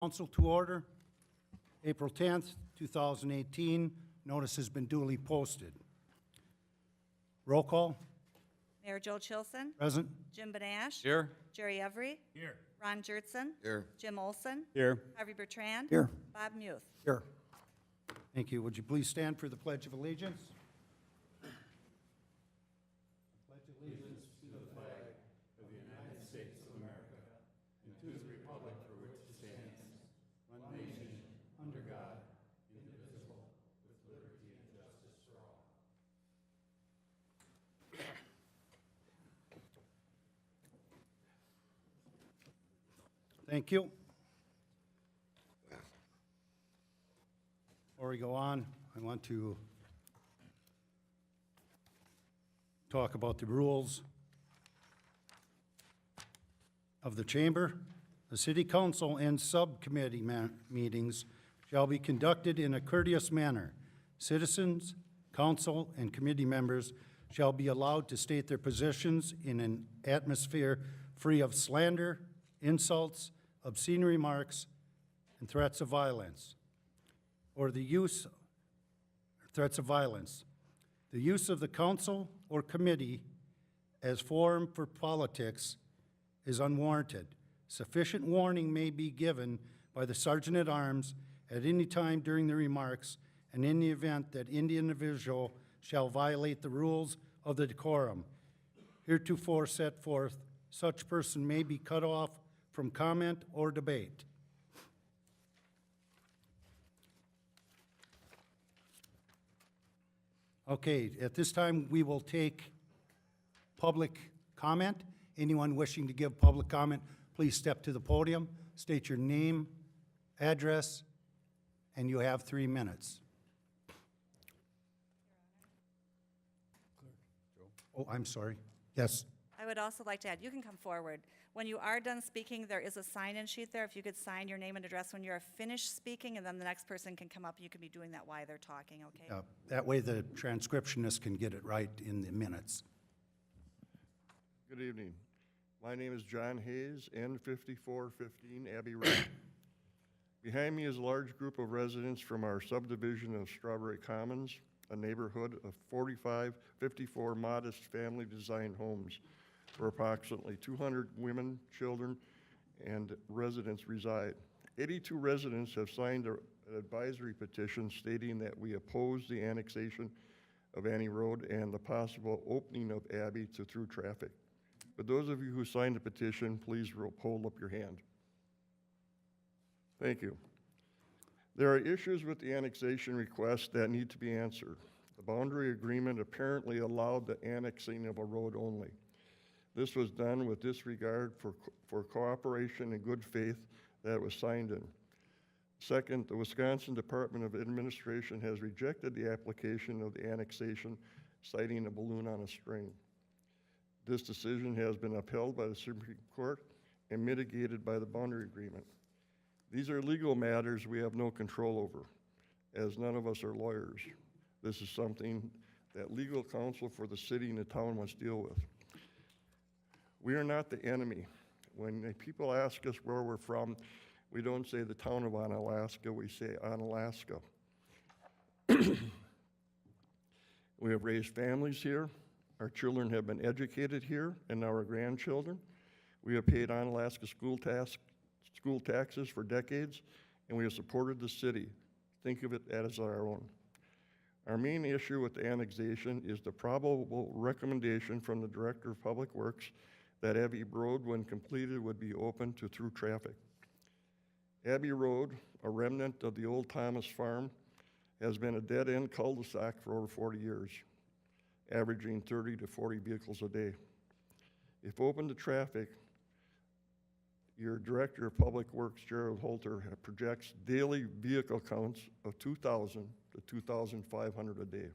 Council to order. April 10th, 2018. Notice has been duly posted. Roll call. Mayor Joe Chilson. Present. Jim Benash. Here. Jerry Every. Here. Ron Jertson. Here. Jim Olson. Here. Harvey Bertrand. Here. Bob Muth. Here. Thank you. Would you please stand for the Pledge of Allegiance? Thank you. Before we go on, I want to talk about the rules of the chamber. The city council and subcommittee meetings shall be conducted in a courteous manner. Citizens, council, and committee members shall be allowed to state their positions in an atmosphere free of slander, insults, obscene remarks, and threats of violence, or the use threats of violence. The use of the council or committee as forum for politics is unwarranted. Sufficient warning may be given by the Sergeant-at-Arms at any time during the remarks, and in the event that any individual shall violate the rules of the decorum heretofore set forth, such person may be cut off from comment or debate. Okay, at this time, we will take public comment. Anyone wishing to give public comment, please step to the podium, state your name, address, and you have 3 minutes. Oh, I'm sorry. Yes. I would also like to add, you can come forward. When you are done speaking, there is a sign-in sheet there. If you could sign your name and address when you're finished speaking, and then the next person can come up. You can be doing that while they're talking, okay? That way the transcriptionist can get it right in the minutes. Good evening. My name is John Hayes, N5415 Abbey Road. Behind me is a large group of residents from our subdivision of Strawberry Commons, a neighborhood of 54 modest family-designed homes where approximately 200 women, children, and residents reside. 82 residents have signed an advisory petition stating that we oppose the annexation of Annie Road and the possible opening of Abbey to through traffic. For those of you who signed the petition, please hold up your hand. Thank you. There are issues with the annexation request that need to be answered. The boundary agreement apparently allowed the annexing of a road only. This was done with disregard for cooperation and good faith that was signed in. Second, the Wisconsin Department of Administration has rejected the application of the annexation, citing a balloon on a string. This decision has been upheld by the Supreme Court and mitigated by the boundary agreement. These are legal matters we have no control over, as none of us are lawyers. This is something that legal counsel for the city and the town must deal with. We are not the enemy. When people ask us where we're from, we don't say the town of Onalaska, we say Onalaska. We have raised families here. Our children have been educated here, and now our grandchildren. We have paid Onalaska school taxes for decades, and we have supported the city. Think of it as our own. Our main issue with the annexation is the probable recommendation from the Director of Public Works that Abbey Road, when completed, would be open to through traffic. Abbey Road, a remnant of the old Thomas Farm, has been a dead-end cul-de-sac for over 40 years, averaging 30 to 40 vehicles a day. If open to traffic, your Director of Public Works, Gerald Holter, projects daily vehicle counts of 2,000 to 2,500 a day.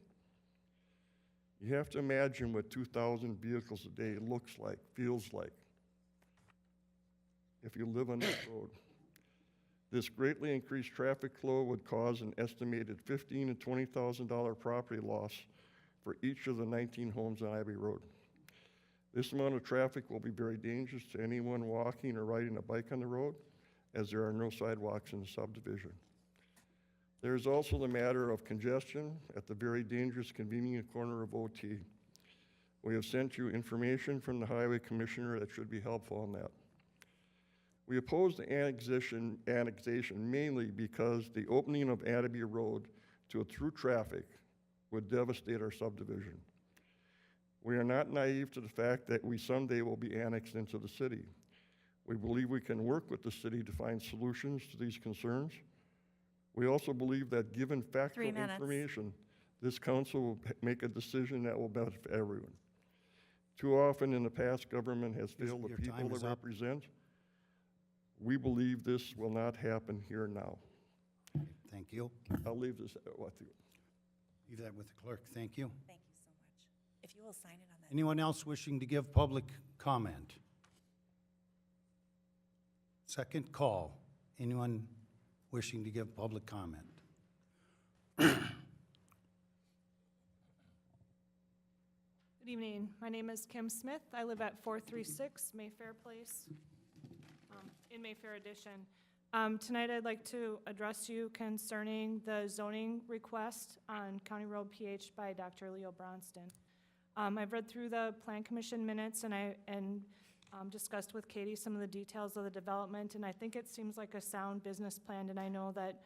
You have to imagine what 2,000 vehicles a day looks like, feels like, if you live on this road. This greatly increased traffic flow would cause an estimated $15,000 to $20,000 property loss for each of the 19 homes on Abbey Road. This amount of traffic will be very dangerous to anyone walking or riding a bike on the road, as there are no sidewalks in the subdivision. There is also the matter of congestion at the very dangerous convenient corner of OT. We have sent you information from the Highway Commissioner that should be helpful on that. We oppose the annexation mainly because the opening of Adaby Road to a through traffic would devastate our subdivision. We are not naive to the fact that we someday will be annexed into the city. We believe we can work with the city to find solutions to these concerns. We also believe that given factual 3 minutes. information, this council will make a decision that will benefit everyone. Too often in the past, government has failed the Your people time it is up. represents. We believe this will not happen here now. Thank you. I'll leave this with you. Leave that with the clerk. Thank you. Thank you so much. If you will sign it on that. Anyone else wishing to give public comment? Second call. Anyone wishing to give public comment? Good evening. My name is Kim Smith. I live at 436 Mayfair Place in Mayfair Edition. Tonight I'd like to address you concerning the zoning request on County Road PH by Dr. Leo Bronston. I've read through the Plan Commission minutes and discussed with Katie some of the details of the development, and I think it seems like a sound business plan, and I know that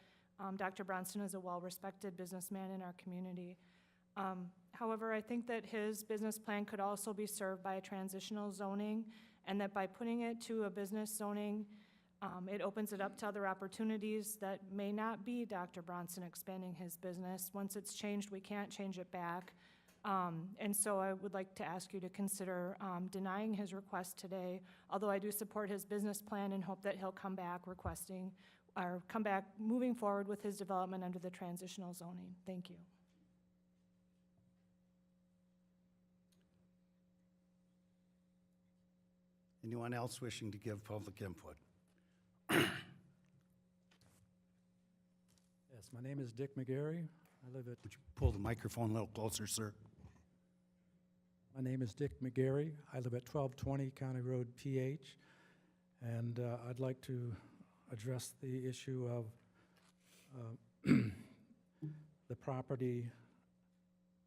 Dr. Bronston is a well-respected businessman in our community. However, I think that his business plan could also be served by a transitional zoning, and that by putting it to a business zoning, it opens it up to other opportunities that may not be Dr. Bronson expanding his business. Once it's changed, we can't change it back. And so I would like to ask you to consider denying his request today, although I do support his business plan and hope that he'll come back requesting, or come back moving forward with his development under the transitional zoning. Thank you. Anyone else wishing to give public input? Yes, my name is Dick McGarry. I live at, Would you pull the microphone a little closer, sir? my name is Dick McGarry. I live at 1220 County Road, PH. And I'd like to address the issue of the property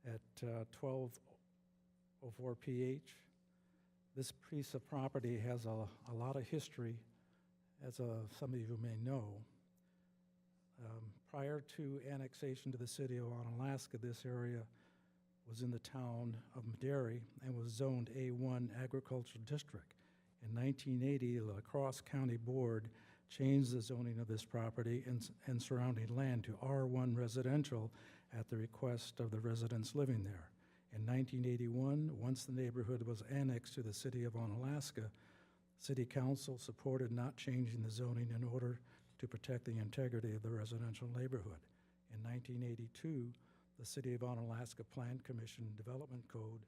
at 1204 PH. This piece of property has a lot of history, as some of you may know. Prior to annexation to the city of Onalaska, this area was in the town of Madera and was zoned A1 Agricultural District. In 1980, the La Crosse County Board changed the zoning of this property and surrounding land to R1 residential at the request of the residents living there. In 1981, once the neighborhood was annexed to the city of Onalaska, City Council supported not changing the zoning in order to protect the integrity of the residential neighborhood. In 1982, the City of Onalaska Plan Commission Development Code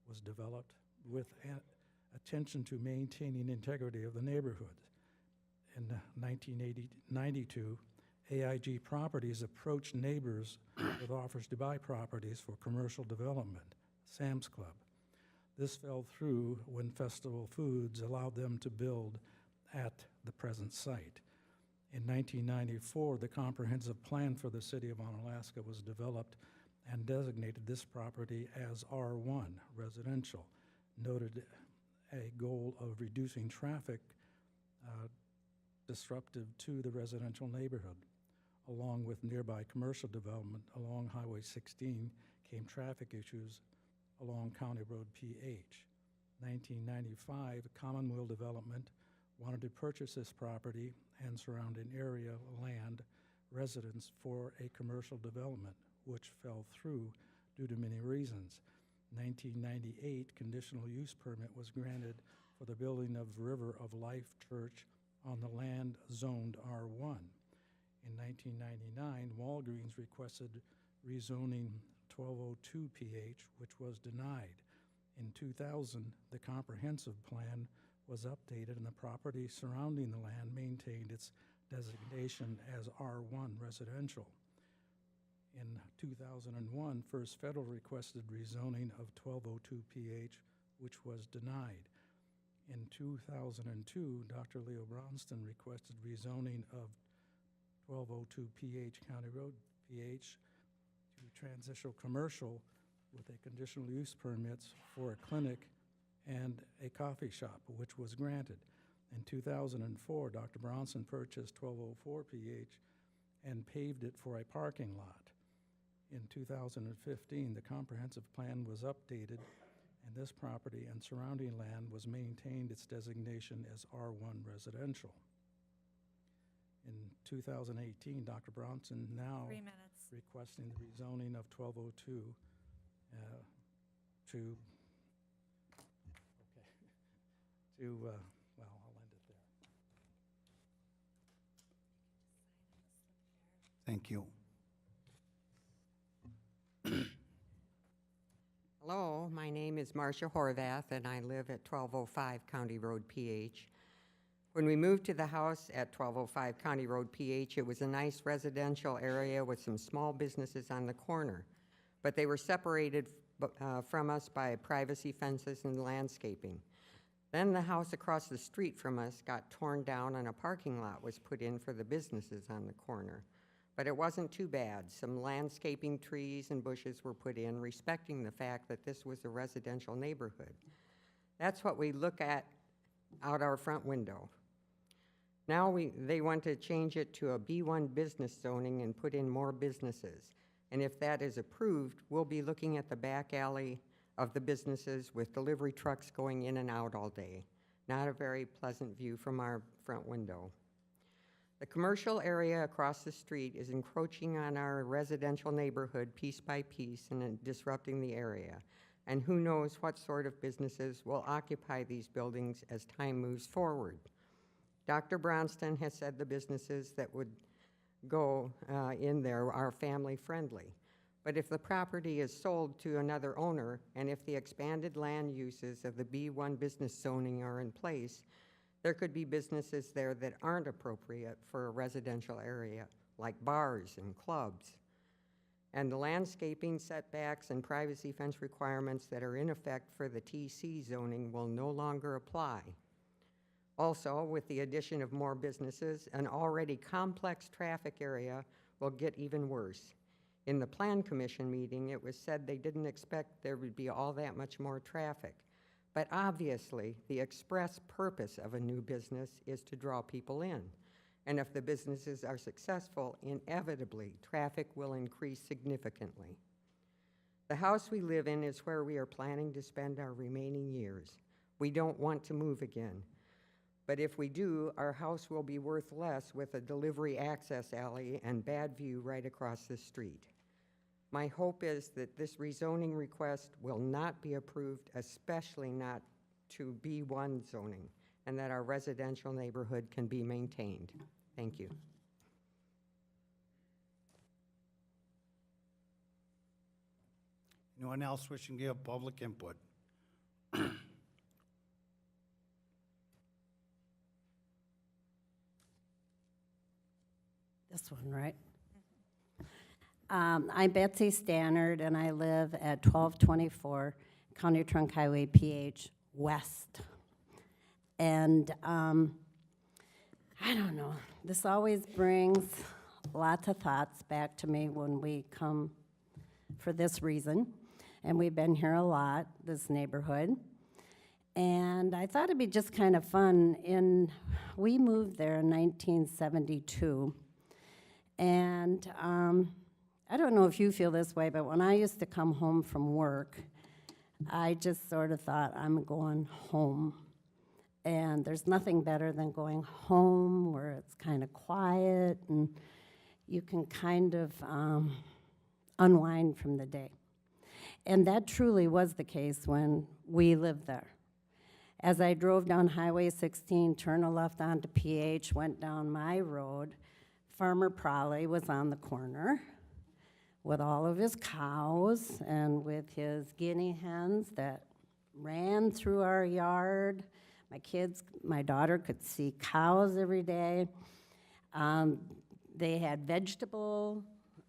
was developed with attention to maintaining integrity of the neighborhood. In 1992, AIG Properties approached neighbors with offers to buy properties for commercial development, Sam's Club. This fell through when Festival Foods allowed them to build at the present site. In 1994, the comprehensive plan for the city of Onalaska was developed and designated this property as R1 residential, noted a goal of reducing traffic disruptive to the residential neighborhood. Along with nearby commercial development along Highway 16 came traffic issues along County Road PH. 1995, Commonweal Development wanted to purchase this property and surrounding area land residents for a commercial development, which fell through due to many reasons. 1998, conditional use permit was granted for the building of River of Life Church on the land zoned R1. In 1999, Walgreens requested rezoning 1202 PH, which was denied. In 2000, the comprehensive plan was updated and the property surrounding the land maintained its designation as R1 residential. In 2001, First Federal requested rezoning of 1202 PH, which was denied. In 2002, Dr. Leo Bronston requested rezoning of 1202 PH County Road PH to transitional commercial with a conditional use permits for a clinic and a coffee shop, which was granted. In 2004, Dr. Bronson purchased 1204 PH and paved it for a parking lot. In 2015, the comprehensive plan was updated, and this property and surrounding land was maintained its designation as R1 residential. In 2018, Dr. Bronson now 3 minutes. requesting the rezoning of 1202 well, I'll end it there. Thank you. Hello, my name is Marcia Horvath, and I live at 1205 County Road, PH. When we moved to the house at 1205 County Road, PH, it was a nice residential area with some small businesses on the corner, but they were separated from us by privacy fences and landscaping. Then the house across the street from us got torn down and a parking lot was put in for the businesses on the corner. But it wasn't too bad. Some landscaping trees and bushes were put in, respecting the fact that this was a residential neighborhood. That's what we look at out our front window. Now they want to change it to a B1 business zoning and put in more businesses. And if that is approved, we'll be looking at the back alley of the businesses with delivery trucks going in and out all day. Not a very pleasant view from our front window. The commercial area across the street is encroaching on our residential neighborhood piece by piece and disrupting the area. And who knows what sort of businesses will occupy these buildings as time moves forward. Dr. Bronston has said the businesses that would go in there are family friendly. But if the property is sold to another owner, and if the expanded land uses of the B1 business zoning are in place, there could be businesses there that aren't appropriate for a residential area, like bars and clubs. And the landscaping setbacks and privacy fence requirements that are in effect for the TC zoning will no longer apply. Also, with the addition of more businesses, an already complex traffic area will get even worse. In the Plan Commission meeting, it was said they didn't expect there would be all that much more traffic. But obviously, the express purpose of a new business is to draw people in. And if the businesses are successful, inevitably, traffic will increase significantly. The house we live in is where we are planning to spend our remaining years. We don't want to move again. But if we do, our house will be worth less with a delivery access alley and bad view right across the street. My hope is that this rezoning request will not be approved, especially not to B1 zoning, and that our residential neighborhood can be maintained. Thank you. Anyone else wishing to give public input? This one, right? I'm Betsy Stannard, and I live at 1224 County Trunk Highway, PH West. And I don't know, this always brings lots of thoughts back to me when we come for this reason. And we've been here a lot, this neighborhood. And I thought it'd be just kind of fun. We moved there in 1972. And I don't know if you feel this way, but when I used to come home from work, I just sort of thought, I'm going home. And there's nothing better than going home where it's kind of quiet and you can kind of unwind from the day. And that truly was the case when we lived there. As I drove down Highway 16, turned a left onto PH, went down my road, Farmer Prawley was on the corner with all of his cows and with his guinea hens that ran through our yard. My daughter could see cows every day. They had vegetable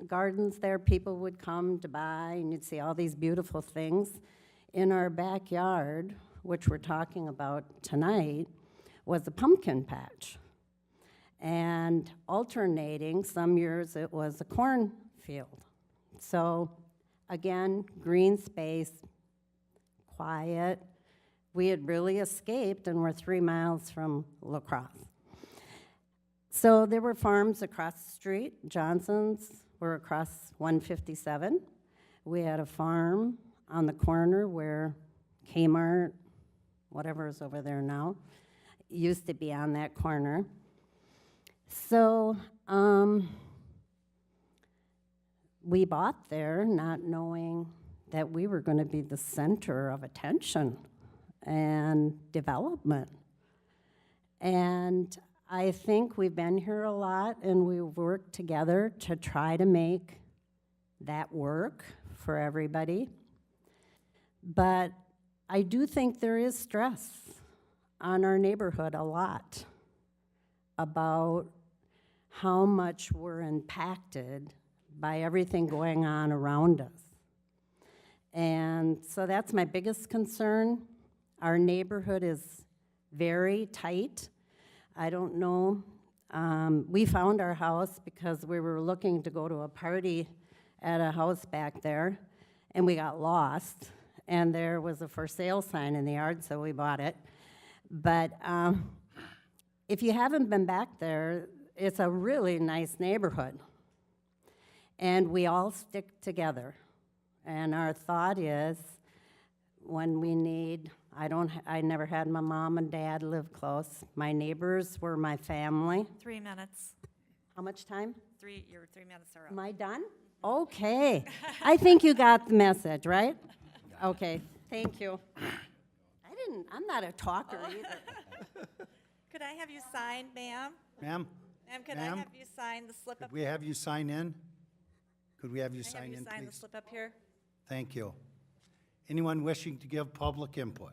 gardens there. People would come to buy, and you'd see all these beautiful things. In our backyard which we're talking about tonight, was a pumpkin patch. And alternating, some years it was a cornfield. So again, green space, quiet. We had really escaped and we're 3 miles from La Crosse. So there were farms across the street. Johnson's were across 157. We had a farm on the corner where Kmart, whatever is over there now, used to be on that corner. So we bought there not knowing that we were going to be the center of attention and development. And I think we've been here a lot and we've worked together to try to make that work for everybody. But I do think there is stress on our neighborhood a lot about how much we're impacted by everything going on around us. And so that's my biggest concern. Our neighborhood is very tight. I don't know. We found our house because we were looking to go to a party at a house back there, and we got lost. And there was a for sale sign in the yard, so we bought it. But if you haven't been back there, it's a really nice neighborhood. And we all stick together. And our thought is, when we need, I never had my mom and dad live close. My neighbors were my family. 3 minutes. How much time? Your 3 minutes are up. Am I done? Okay. I think you got the message, right? Okay, thank you. I'm not a talker either. Could I have you sign, ma'am? Ma'am, Ma'am, could I Ma'am? have you sign the slip up? could we have you sign in? Could we have you Can I have sign you in, sign the please? slip up here? Thank you. Anyone wishing to give public input?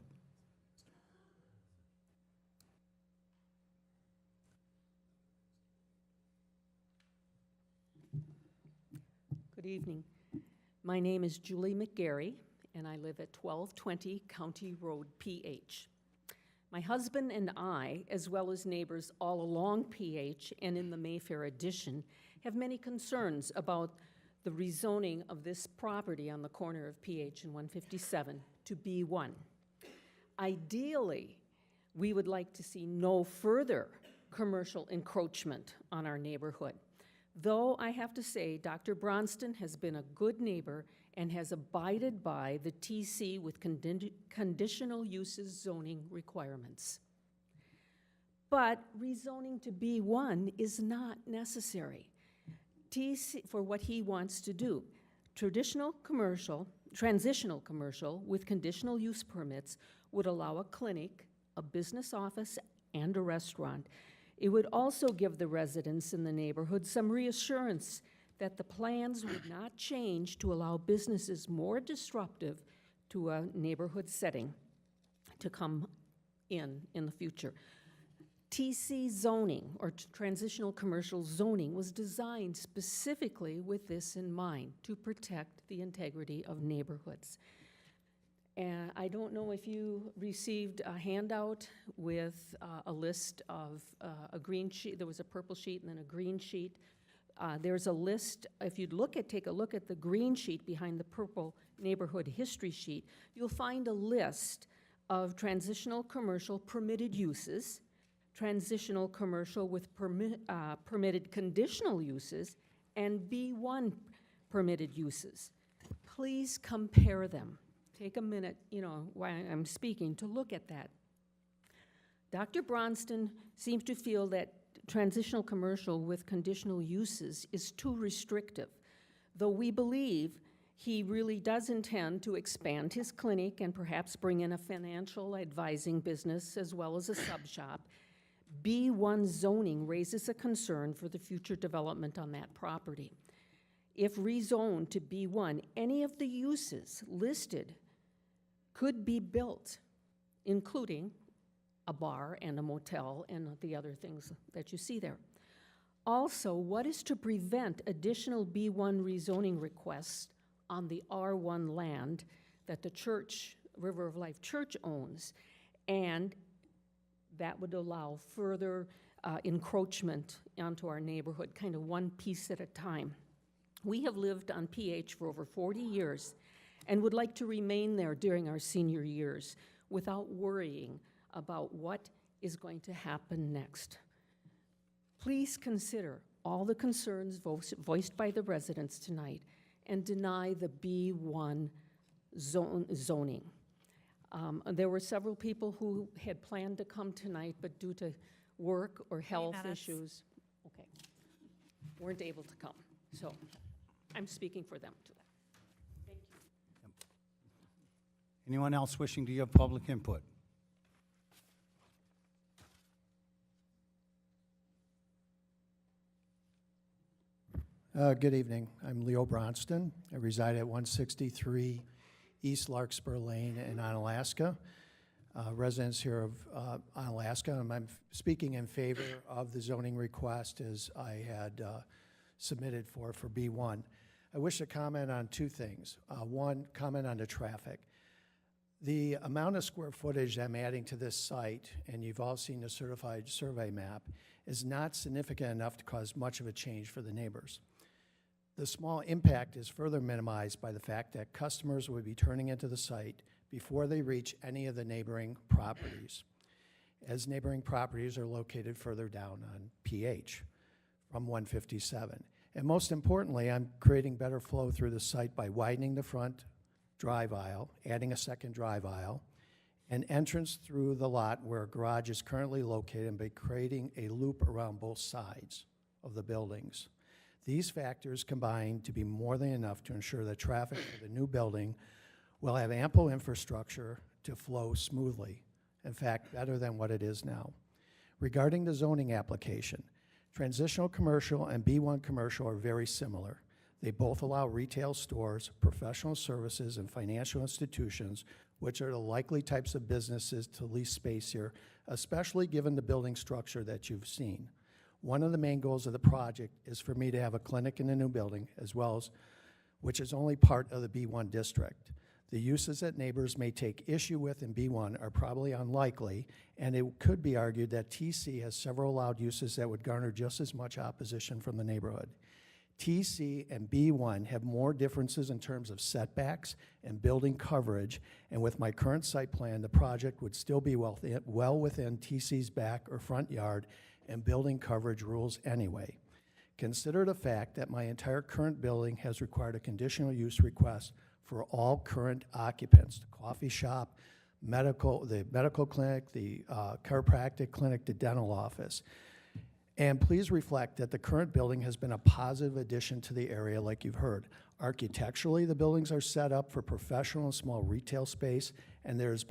Good evening. My name is Julie McGarry, and I live at 1220 County Road, PH. My husband and I, as well as neighbors all along PH and in the Mayfair addition, have many concerns about the rezoning of this property on the corner of PH and 157 to B1. Ideally, we would like to see no further commercial encroachment on our neighborhood. Though I have to say, Dr. Bronston has been a good neighbor and has abided by the TC with conditional uses zoning requirements. But rezoning to B1 is not necessary for what he wants to do. Transitional commercial with conditional use permits would allow a clinic, a business office, and a restaurant. It would also give the residents in the neighborhood some reassurance that the plans would not change to allow businesses more disruptive to a neighborhood setting to come in the future. TC zoning, or transitional commercial zoning, was designed specifically with this in mind, to protect the integrity of neighborhoods. And I don't know if you received a handout with a list of a green sheet. There was a purple sheet and then a green sheet. There's a list. If you'd take a look at the green sheet behind the purple neighborhood history sheet, you'll find a list of transitional commercial permitted uses, transitional commercial with permitted conditional uses, and B1 permitted uses. Please compare them. Take a minute, while I'm speaking, to look at that. Dr. Bronston seems to feel that transitional commercial with conditional uses is too restrictive, though we believe he really does intend to expand his clinic and perhaps bring in a financial advising business as well as a sub shop. B1 zoning raises a concern for the future development on that property. If rezoned to B1, any of the uses listed could be built, including a bar and a motel and the other things that you see there. Also, what is to prevent additional B1 rezoning requests on the R1 land that the church River of Life Church owns, and that would allow further encroachment onto our neighborhood, kind of one piece at a time. We have lived on PH for over 40 years and would like to remain there during our senior years without worrying about what is going to happen next. Please consider all the concerns voiced by the residents tonight and deny the B1 zoning. There were several people who had planned to come tonight, but due to work or health minutes. issues, okay, weren't able to come. So I'm speaking for them today. Thank you. Anyone else wishing to give public input? Good evening. I'm Leo Bronston. I reside at 163 East Larkspur Lane in Onalaska. Residents here of Onalaska, and I'm speaking in favor of the zoning request as I had submitted for B1. I wish to comment on two things. One, comment on the traffic. The amount of square footage I'm adding to this site, and you've all seen the certified survey map, is not significant enough to cause much of a change for the neighbors. The small impact is further minimized by the fact that customers would be turning into the site before they reach any of the neighboring properties, as neighboring properties are located further down on PH from 157. And most importantly, I'm creating better flow through the site by widening the front drive aisle, adding a second drive aisle, an entrance through the lot where a garage is currently located, and by creating a loop around both sides of the buildings. These factors combine to be more than enough to ensure that traffic for the new building will have ample infrastructure to flow smoothly. In fact, better than what it is now. Regarding the zoning application, transitional commercial and B1 commercial are very similar. They both allow retail stores, professional services, and financial institutions, which are the likely types of businesses to lease space here, especially given the building structure that you've seen. One of the main goals of the project is for me to have a clinic in the new building, as well as, which is only part of the B1 district. The uses that neighbors may take issue with in B1 are probably unlikely, and it could be argued that TC has several allowed uses that would garner just as much opposition from the neighborhood. TC and B1 have more differences in terms of setbacks and building coverage, and with my current site plan, the project would still be well within TC's back or front yard and building coverage rules anyway. Consider the fact that my entire current building has required a conditional use request for all current occupants, the coffee shop, the medical clinic, the chiropractic clinic, the dental office. And please reflect that the current building has been a positive addition to the area, like you've heard. Architecturally, the buildings are set up for professional and small retail space, and there's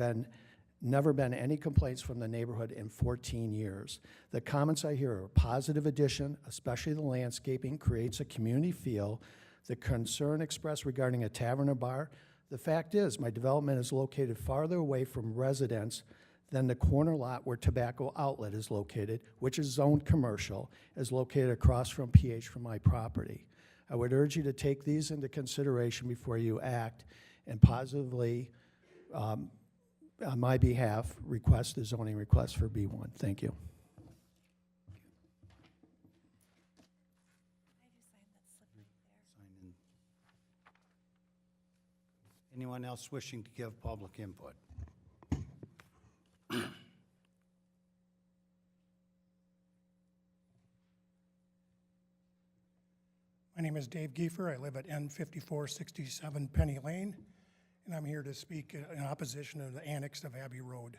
never been any complaints from the neighborhood in 14 years. The comments I hear are a positive addition, especially the landscaping creates a community feel. The concern expressed regarding a tavern or bar, the fact is my development is located farther away from residents than the corner lot where Tobacco Outlet is located, which is zoned commercial, is located across from PH from my property. I would urge you to take these into consideration before you act and positively, on my behalf, request the zoning request for B1. Thank you. Anyone else wishing to give public input? My name is Dave Giefer. I live at N5467 Penny Lane, and I'm here to speak in opposition to the annex of Abbey Road.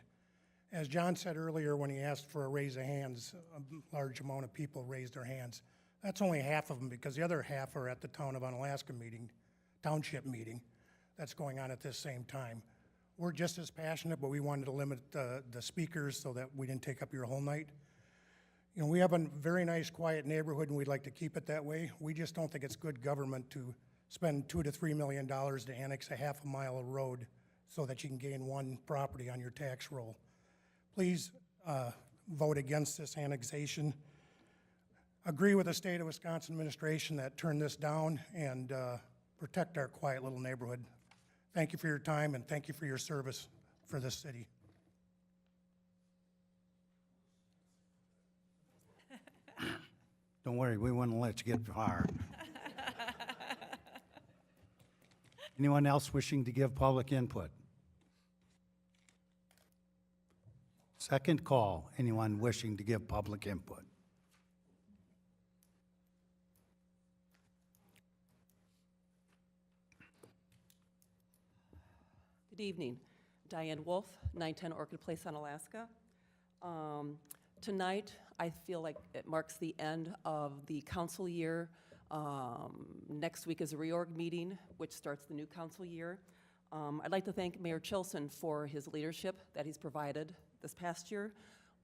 As John said earlier when he asked for a raise of hands, a large amount of people raised their hands. That's only half of them, because the other half are at the Town of Onalaska meeting, township meeting, that's going on at this same time. We're just as passionate, but we wanted to limit the speakers so that we didn't take up your whole night. You know, we have a very nice, quiet neighborhood, and we'd like to keep it that way. We just don't think it's good government to spend $2 to $3 million to annex a half a mile of road so that you can gain one property on your tax roll. Please vote against this annexation. Agree with the state of Wisconsin administration that turned this down, and protect our quiet little neighborhood. Thank you for your time, and thank you for your service for this city. Don't worry, we wouldn't let you get far. Anyone else wishing to give public input? Second call, anyone wishing to give public input? Good evening. Diane Wolf, 910 Orchid Place, Onalaska. Tonight, I feel like it marks the end of the council year. Next week is a reorg meeting, which starts the new council year. I'd like to thank Mayor Chilson for his leadership that he's provided this past year.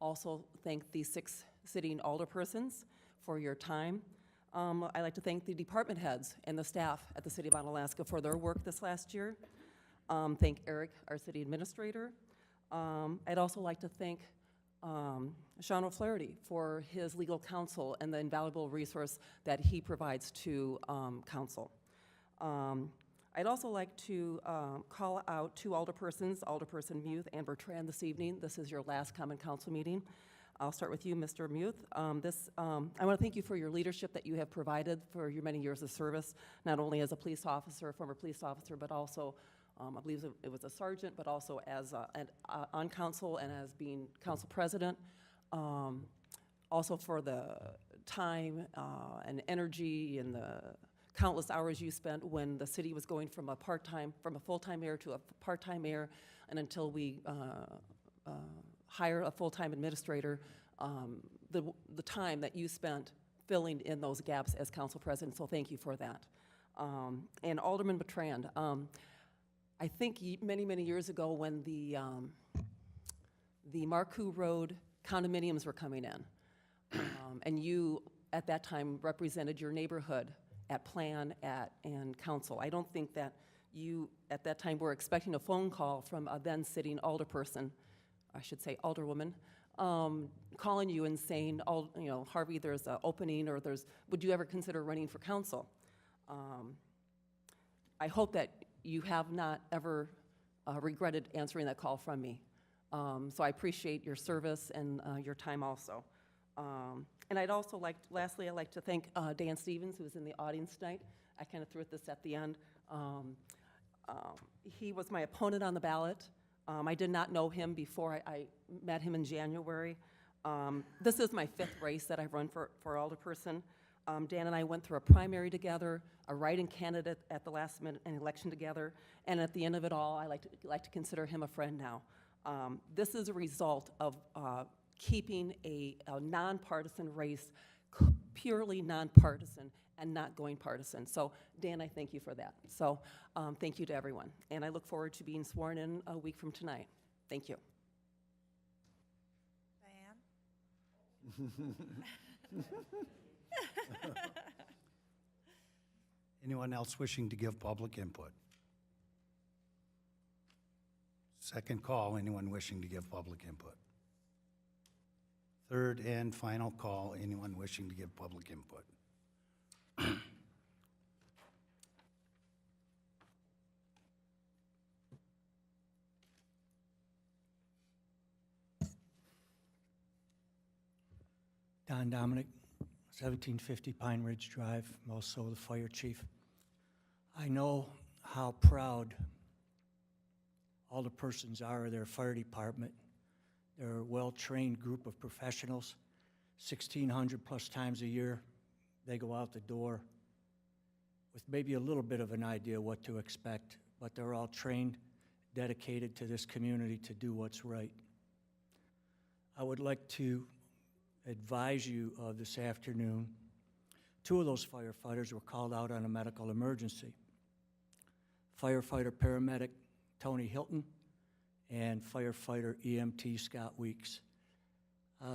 Also thank the 6 sitting alderpersons for your time. I'd like to thank the department heads and the staff at the City of Onalaska for their work this last year. Thank Eric, our city administrator. I'd also like to thank Sean O'Flaherty for his legal counsel and the invaluable resource that he provides to council. I'd also like to call out 2 alderpersons, Alderperson Muth and Bertrand, this evening. This is your last common council meeting. I'll start with you, Mr. Muth. I want to thank you for your leadership that you have provided for your many years of service, not only as a police officer, former police officer, but also I believe it was a sergeant, but also as on council and as being council president. Also for the time and energy and the countless hours you spent when the city was going from a full-time mayor to a part-time mayor, and until we hire a full-time administrator, the time that you spent filling in those gaps as council president. So thank you for that. And Alderman Bertrand. I think many, many years ago when the Marcoux Road condominiums were coming in, and you at that time represented your neighborhood at plan and council. I don't think that you at that time were expecting a phone call from a then sitting alderperson, I should say alderwoman, calling you and saying, Harvey, there's an opening, or would you ever consider running for council? I hope that you have not ever regretted answering that call from me. So I appreciate your service and your time also. And I'd also lastly, I'd like to thank Dan Stevens, who is in the audience tonight. I kind of threw this at the end. He was my opponent on the ballot. I did not know him before I met him in January. This is my 5th race that I've run for alderperson. Dan and I went through a primary together, a write-in candidate at the last minute, an election together, and at the end of it all, I like to consider him a friend now. This is a result of keeping a nonpartisan race, purely nonpartisan, and not going partisan. So, Dan, I thank you for that. So, thank you to everyone, and I look forward to being sworn in a week from tonight. Thank you. Diane? Anyone else wishing to give public input? Second call, anyone wishing to give public input? Third and final call, anyone wishing to give public input? Don Dominic, 1750 Pine Ridge Drive. I'm also the fire chief. I know how proud all the persons are of their fire department. They're a well-trained group of professionals. 1,600 plus times a year, they go out the door with maybe a little bit of an idea what to expect, but they're all trained, dedicated to this community to do what's right. I would like to advise you of this afternoon, 2 of those firefighters were called out on a medical emergency. Firefighter paramedic Tony Hilton and firefighter EMT Scott Weeks.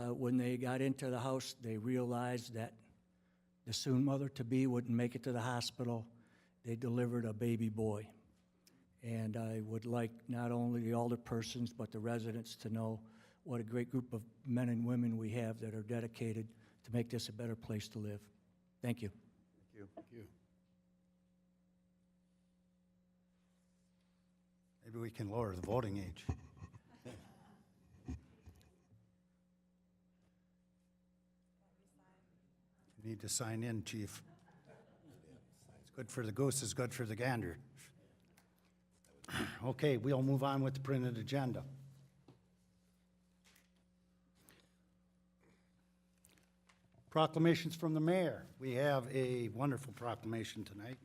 When they got into the house, they realized that the soon mother-to-be wouldn't make it to the hospital. They delivered a baby boy. And I would like not only the alderpersons, but the residents to know what a great group of men and women we have that are dedicated to make this a better place to live. Thank you. Thank you. Maybe we can lower the voting age. You need to sign in, chief. It's good for the goose, is good for the gander. Okay, we'll move on with the printed agenda. Proclamations from the mayor. We have a wonderful proclamation tonight.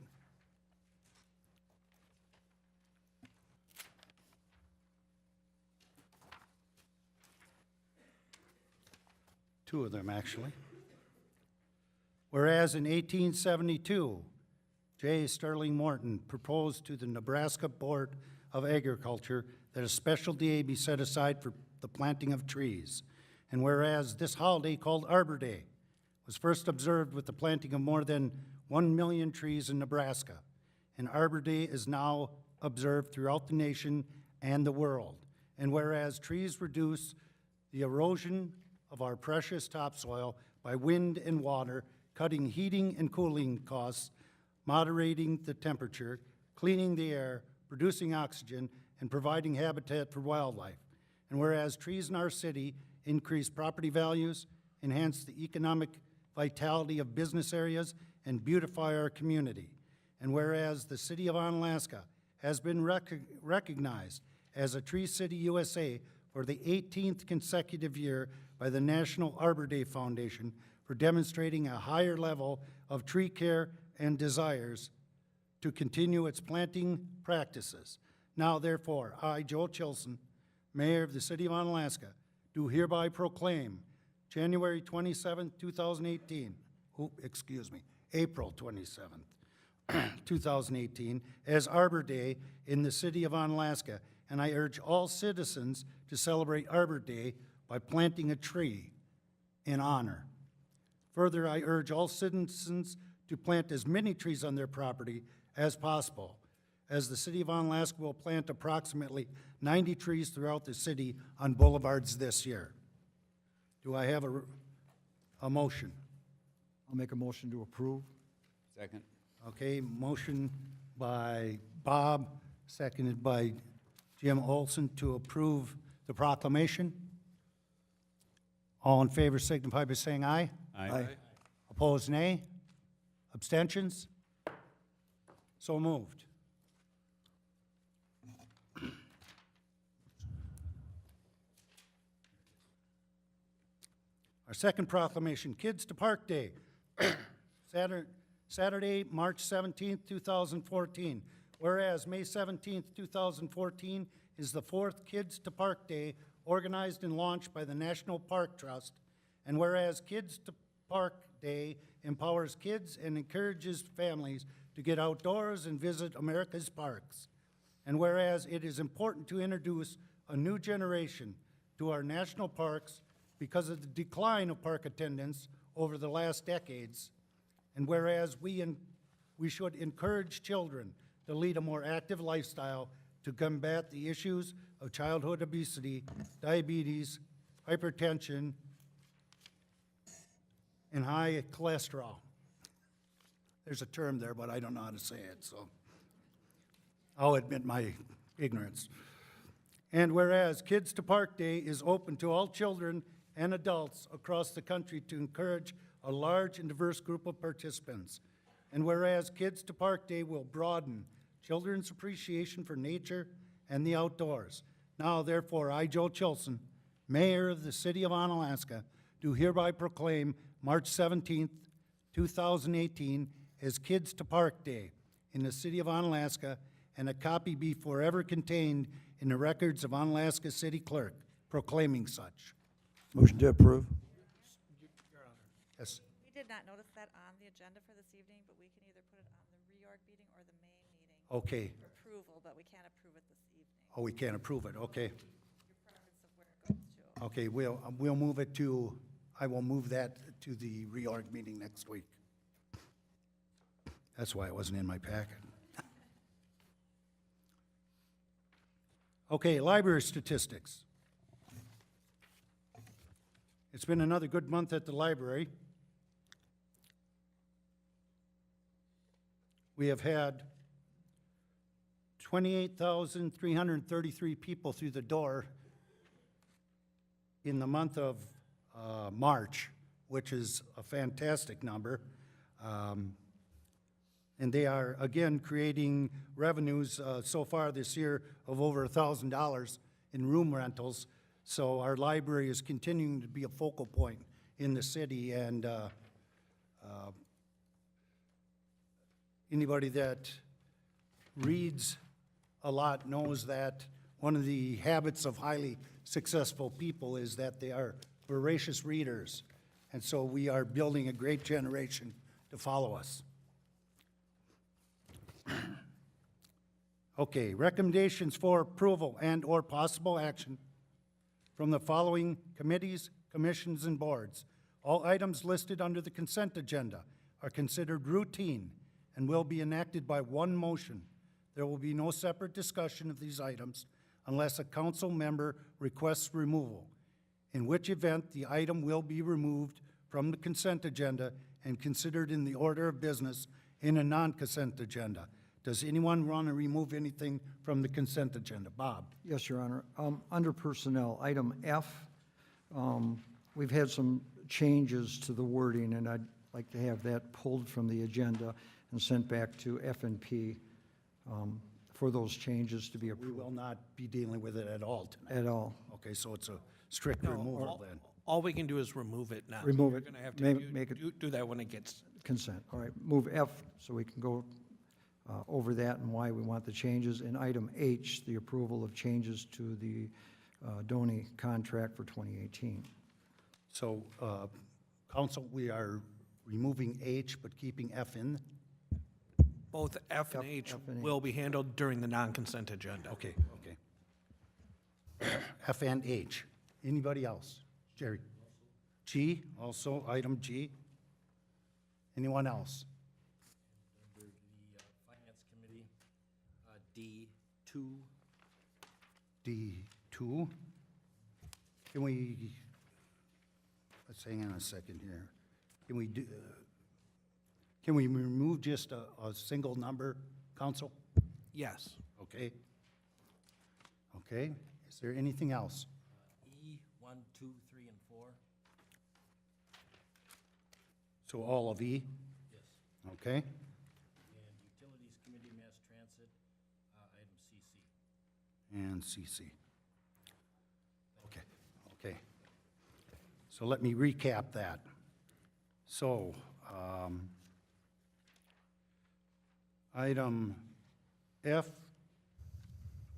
Two of them, actually. Whereas in 1872, J. Sterling Morton proposed to the Nebraska Board of Agriculture that a special day be set aside for the planting of trees. And whereas this holiday, called Arbor Day, was first observed with the planting of more than 1 million trees in Nebraska, and Arbor Day is now observed throughout the nation and the world. And whereas trees reduce the erosion of our precious topsoil by wind and water, cutting heating and cooling costs, moderating the temperature, cleaning the air, producing oxygen, and providing habitat for wildlife. And whereas trees in our city increase property values, enhance the economic vitality of business areas, and beautify our community. And whereas the city of Onalaska has been recognized as a Tree City USA for the 18th consecutive year by the National Arbor Day Foundation for demonstrating a higher level of tree care and desires to continue its planting practices. Now therefore, I, Joe Chilson, Mayor of the City of Onalaska, do hereby proclaim January 27th, 2018, April 27th, 2018, as Arbor Day in the City of Onalaska, and I urge all citizens to celebrate Arbor Day by planting a tree in honor. Further, I urge all citizens to plant as many trees on their property as possible, as the City of Onalaska will plant approximately 90 trees throughout the city on boulevards this year. Do I have a motion? I'll make a motion to approve. Second. Okay, motion by Bob, seconded by Jim Olson to approve the proclamation. All in favor signify by saying aye. Aye. Opposed, nay. Abstentions? So moved. Our second proclamation, Kids to Park Day, Saturday, March 17th, 2014. Whereas May 17th, 2014 is the fourth Kids to Park Day organized and launched by the National Park Trust, and whereas Kids to Park Day empowers kids and encourages families to get outdoors and visit America's parks, and whereas it is important to introduce a new generation to our national parks because of the decline of park attendance over the last decades, and whereas we should encourage children to lead a more active lifestyle to combat the issues of childhood obesity, diabetes, hypertension, and high cholesterol. There's a term there, but I don't know how to say it, so I'll admit my ignorance. And whereas Kids to Park Day is open to all children and adults across the country to encourage a large and diverse group of participants. And whereas Kids to Park Day will broaden children's appreciation for nature and the outdoors. Now, therefore, I, Joe Chilson, Mayor of the City of Onalaska, do hereby proclaim March 17th, 2018 as Kids to Park Day in the City of Onalaska, and a copy be forever contained in the records of Onalaska City Clerk proclaiming such. Motion to approve. Yes. We did not notice that on the agenda for this evening, but we can either put it on the reorg meeting or the May meeting. Okay. For approval, but we can't approve it this evening. Oh, we can't approve it, okay. Your preference of where it goes to. Okay, we'll move it to, I will move that to the reorg meeting next week. That's why it wasn't in my packet. Okay, library statistics. It's been another good month at the library. We have had 28,333 people through the door in the month of March, which is a fantastic number. And they are, again, creating revenues so far this year of over $1,000 in room rentals. So our library is continuing to be a focal point in the city, and anybody that reads a lot knows that one of the habits of highly successful people is that they are voracious readers. And so we are building a great generation to follow us. Okay, recommendations for approval and/or possible action from the following committees, commissions, and boards. All items listed under the consent agenda are considered routine and will be enacted by one motion. There will be no separate discussion of these items unless a council member requests removal, in which event the item will be removed from the consent agenda and considered in the order of business in a non-consent agenda. Does anyone want to remove anything from the consent agenda? Bob? Yes, Your Honor. Under Personnel, item F, we've had some changes to the wording, and I'd like to have that pulled from the agenda and sent back to F&P for those changes to be We approved. will not be dealing with it at all tonight. At all. Okay, so it's a strict No, removal then. all we can do is remove it now. Remove We're it. gonna have to Make it do that when it gets, consent. All right, move F so we can go over that and why we want the changes. And item H, the approval of changes to the Donny contract for 2018. So, council, we are removing H but keeping F in? both F and H F and H. will be handled during the non-consent agenda. Okay, okay. F and H. Anybody else? Jerry? G, also, item G. Anyone else? Under the Finance Committee, D2. D2. Can we, let's hang on a second here. Can we do, can we remove just a single number, council? Yes. Okay. Okay. Is there anything else? E, 1, 2, 3, and 4. So all of E? Yes. Okay. And Utilities Committee, Mass Transit, item CC. And CC. Okay, okay. So let me recap that. So, item F,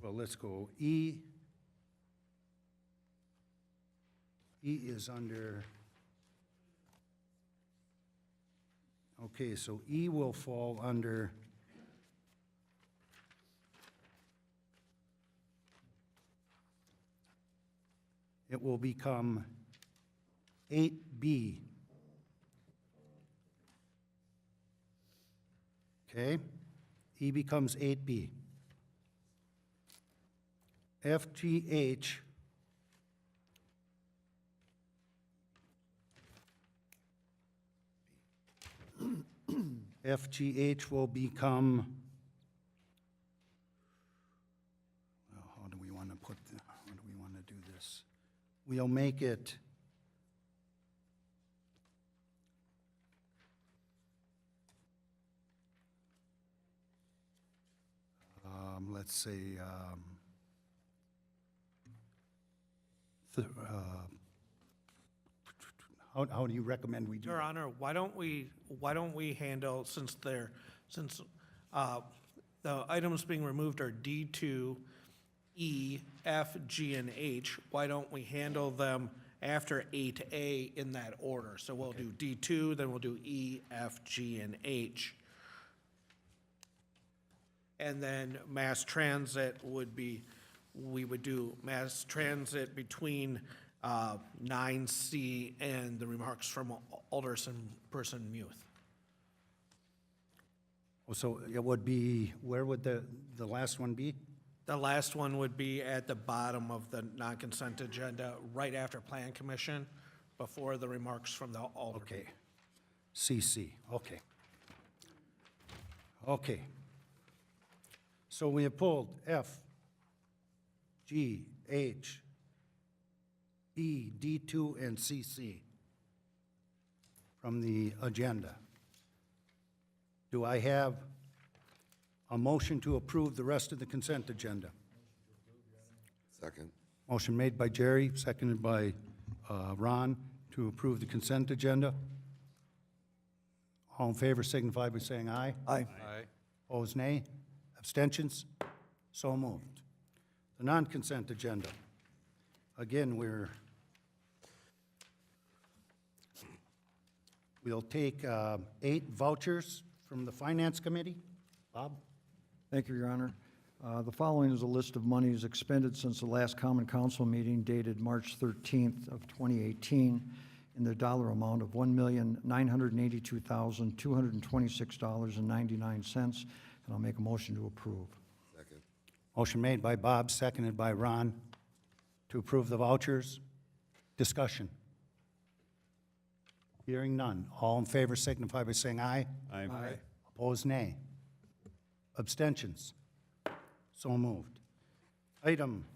well, let's go E. E is under, okay, so E will fall under it will become 8B. Okay? E becomes 8B. FGH FGH will become, well, how do we want to put, how do we want to do this? We'll make it let's say, how do you recommend we do Your that? Honor, why don't we handle, since the items being removed are D2, E, F, G, and H, why don't we handle them after 8A in that order? So we'll do D2, then we'll do E, F, G, and H. And then mass transit would be, we would do mass transit between 9C and the remarks from Alderperson Muth. So it would be, where would the last one be? The last one would be at the bottom of the non-consent agenda, right after Plan Commission, before the remarks from the Alder. Okay. CC, okay. Okay. So we have pulled F, G, H, E, D2, and CC from the agenda. Do I have a motion to approve the rest of the consent agenda? Second. Motion made by Jerry, seconded by Ron, to approve the consent agenda. All in favor signify by saying aye. Aye. Opposed, nay. Abstentions? So moved. The non-consent agenda. Again, we'll take 8 vouchers from the Finance Committee. Bob? Thank you, Your Honor. The following is a list of monies expended since the last Common Council meeting dated March 13th of 2018 in the dollar amount of $1,982,226.99, and I'll make a motion to approve. Second. Motion made by Bob, seconded by Ron, to approve the vouchers. Discussion. Hearing none. All in favor signify by saying aye. Aye. Opposed, nay. Abstentions? So moved. Item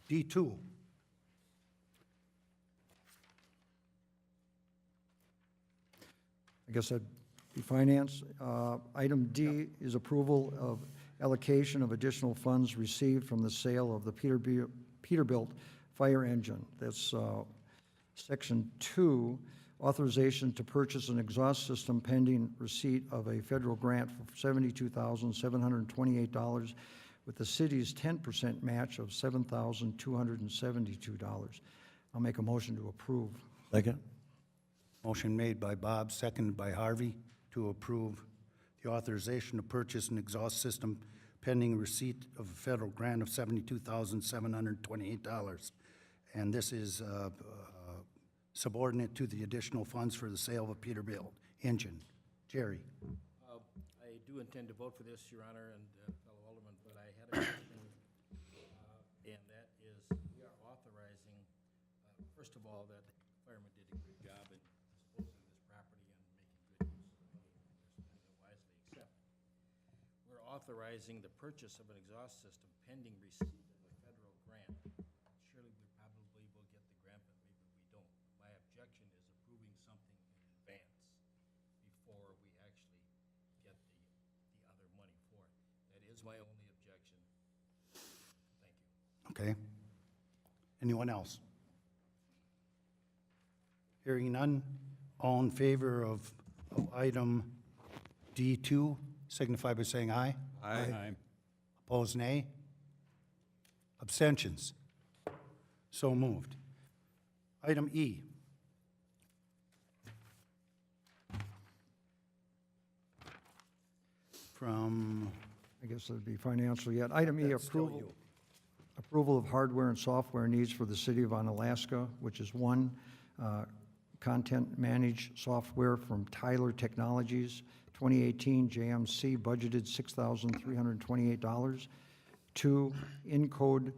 D2. I guess that'd be finance. Item D is approval of allocation of additional funds received from the sale of the Peterbilt fire engine. That's Section 2, authorization to purchase an exhaust system pending receipt of a federal grant for $72,728 with the city's 10% match of $7,272. I'll make a motion to approve. Second. Motion made by Bob, seconded by Harvey, to approve the authorization to purchase an exhaust system pending receipt of a federal grant of $72,728. And this is subordinate to the additional funds for the sale of a Peterbilt engine. Jerry? I do intend to vote for this, Your Honor, and fellow Alderman, but I had a question, and that is, we are authorizing, first of all, that the firemen did a good job in disposing of this property and making good use of it and wisely, except we're authorizing the purchase of an exhaust system pending receipt of a federal grant. Surely we probably will get the grant, but maybe we don't. My objection is approving something in advance before we actually get the other money for it. That is my only objection. Thank you. Okay. Anyone else? Hearing none, all in favor of item D2, signify by saying aye. Aye. Opposed, nay. Abstentions? So moved. Item E. From, I guess that'd be financial yet. Item E, That's still approval. you. Approval of hardware and software needs for the city of Onalaska, which is one, content managed software from Tyler Technologies, 2018 JMC budgeted $6,328. Two, Encode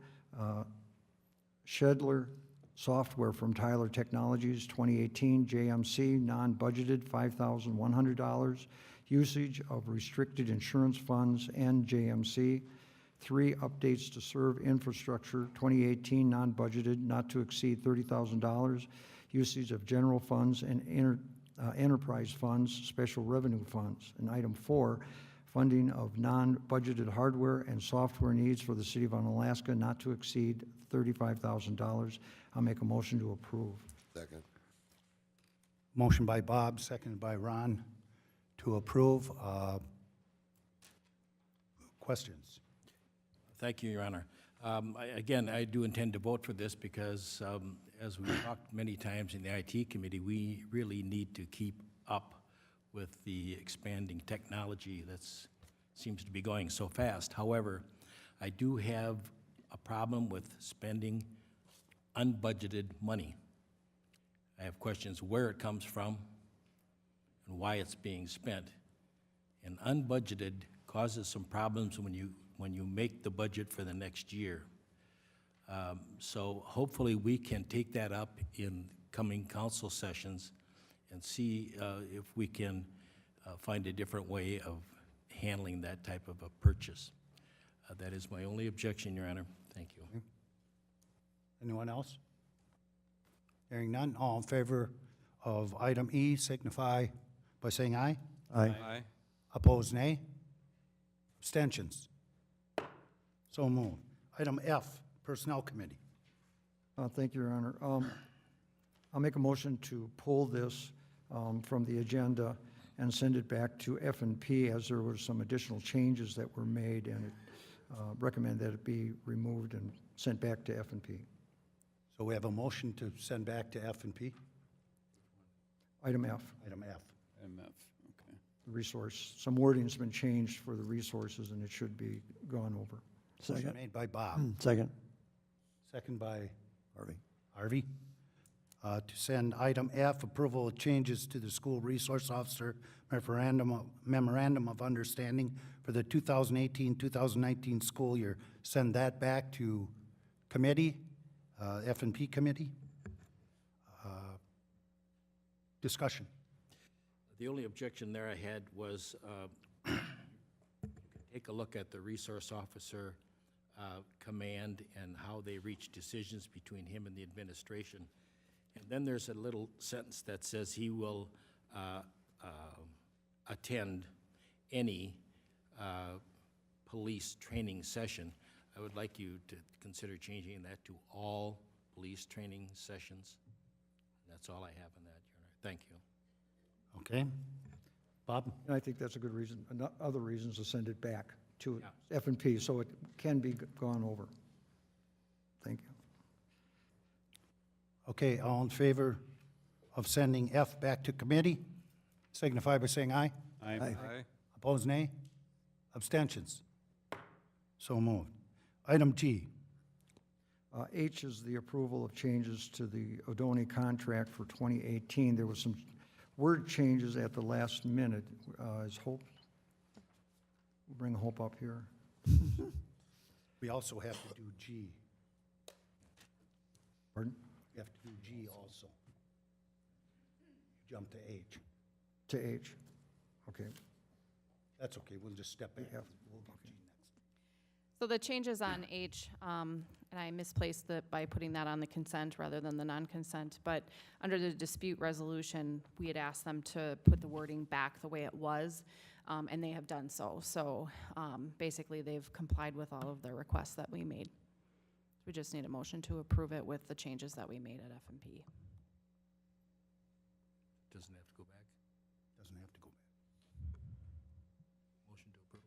Shedler software from Tyler Technologies, 2018 JMC non-budgeted $5,100. Usage of restricted insurance funds and JMC. Three, updates to serve infrastructure, 2018 non-budgeted, not to exceed $30,000. Usage of general funds and enterprise funds, special revenue funds. And item 4, funding of non-budgeted hardware and software needs for the city of Onalaska, not to exceed $35,000. I'll make a motion to approve. Second. Motion by Bob, seconded by Ron, to approve. Questions? Thank you, Your Honor. Again, I do intend to vote for this because, as we've talked many times in the IT committee, we really need to keep up with the expanding technology that seems to be going so fast. However, I do have a problem with spending unbudgeted money. I have questions where it comes from and why it's being spent. And unbudgeted causes some problems when you make the budget for the next year. So hopefully we can take that up in coming council sessions and see if we can find a different way of handling that type of a purchase. That is my only objection, Your Honor. Thank you. Anyone else? Hearing none, all in favor of item E signify by saying aye. Aye. Opposed, nay. Abstentions. So moved. Item F, Personnel Committee. Thank you, Your Honor. I'll make a motion to pull this from the agenda and send it back to F&P, as there were some additional changes that were made, and recommend that it be removed and sent back to F&P. So we have a motion to send back to F&P. Item F, Item F. MF, okay. the resource. Some wording's been changed for the resources, and it should be gone over. Motion made by Bob, Second. second by Harvey. Harvey. To send item F, approval of changes to the school resource officer memorandum of understanding for the 2018-2019 school year. Send that back to committee, F&P committee. Discussion. The only objection there I had was, take a look at the resource officer command and how they reach decisions between him and the administration. And then there's a little sentence that says he will attend any police training session. I would like you to consider changing that to all police training sessions. That's all I have on that, Your Honor. Thank you. Okay. Bob? And I think that's a good reason, other reasons to send it back to F&P, so it can be gone over. Thank you. Okay, all in favor of sending F back to committee, signify by saying aye. Aye. Opposed, nay. Abstentions. So moved. Item G. H is the approval of changes to the Odoni contract for 2018. There was some word changes at the last minute. Is Hope, we'll bring Hope up here. We also have to do G. Pardon? We have to do G also. Jump to H. To H. Okay. That's okay, we'll just step back. Yeah. We'll do G next. So the changes on H, and I misplaced by putting that on the consent rather than the non-consent, but under the dispute resolution, we had asked them to put the wording back the way it was, and they have done so. So basically, they've complied with all of the requests that we made. We just need a motion to approve it with the changes that we made at F&P. Doesn't have to go back. Doesn't have to go back. Motion to approve.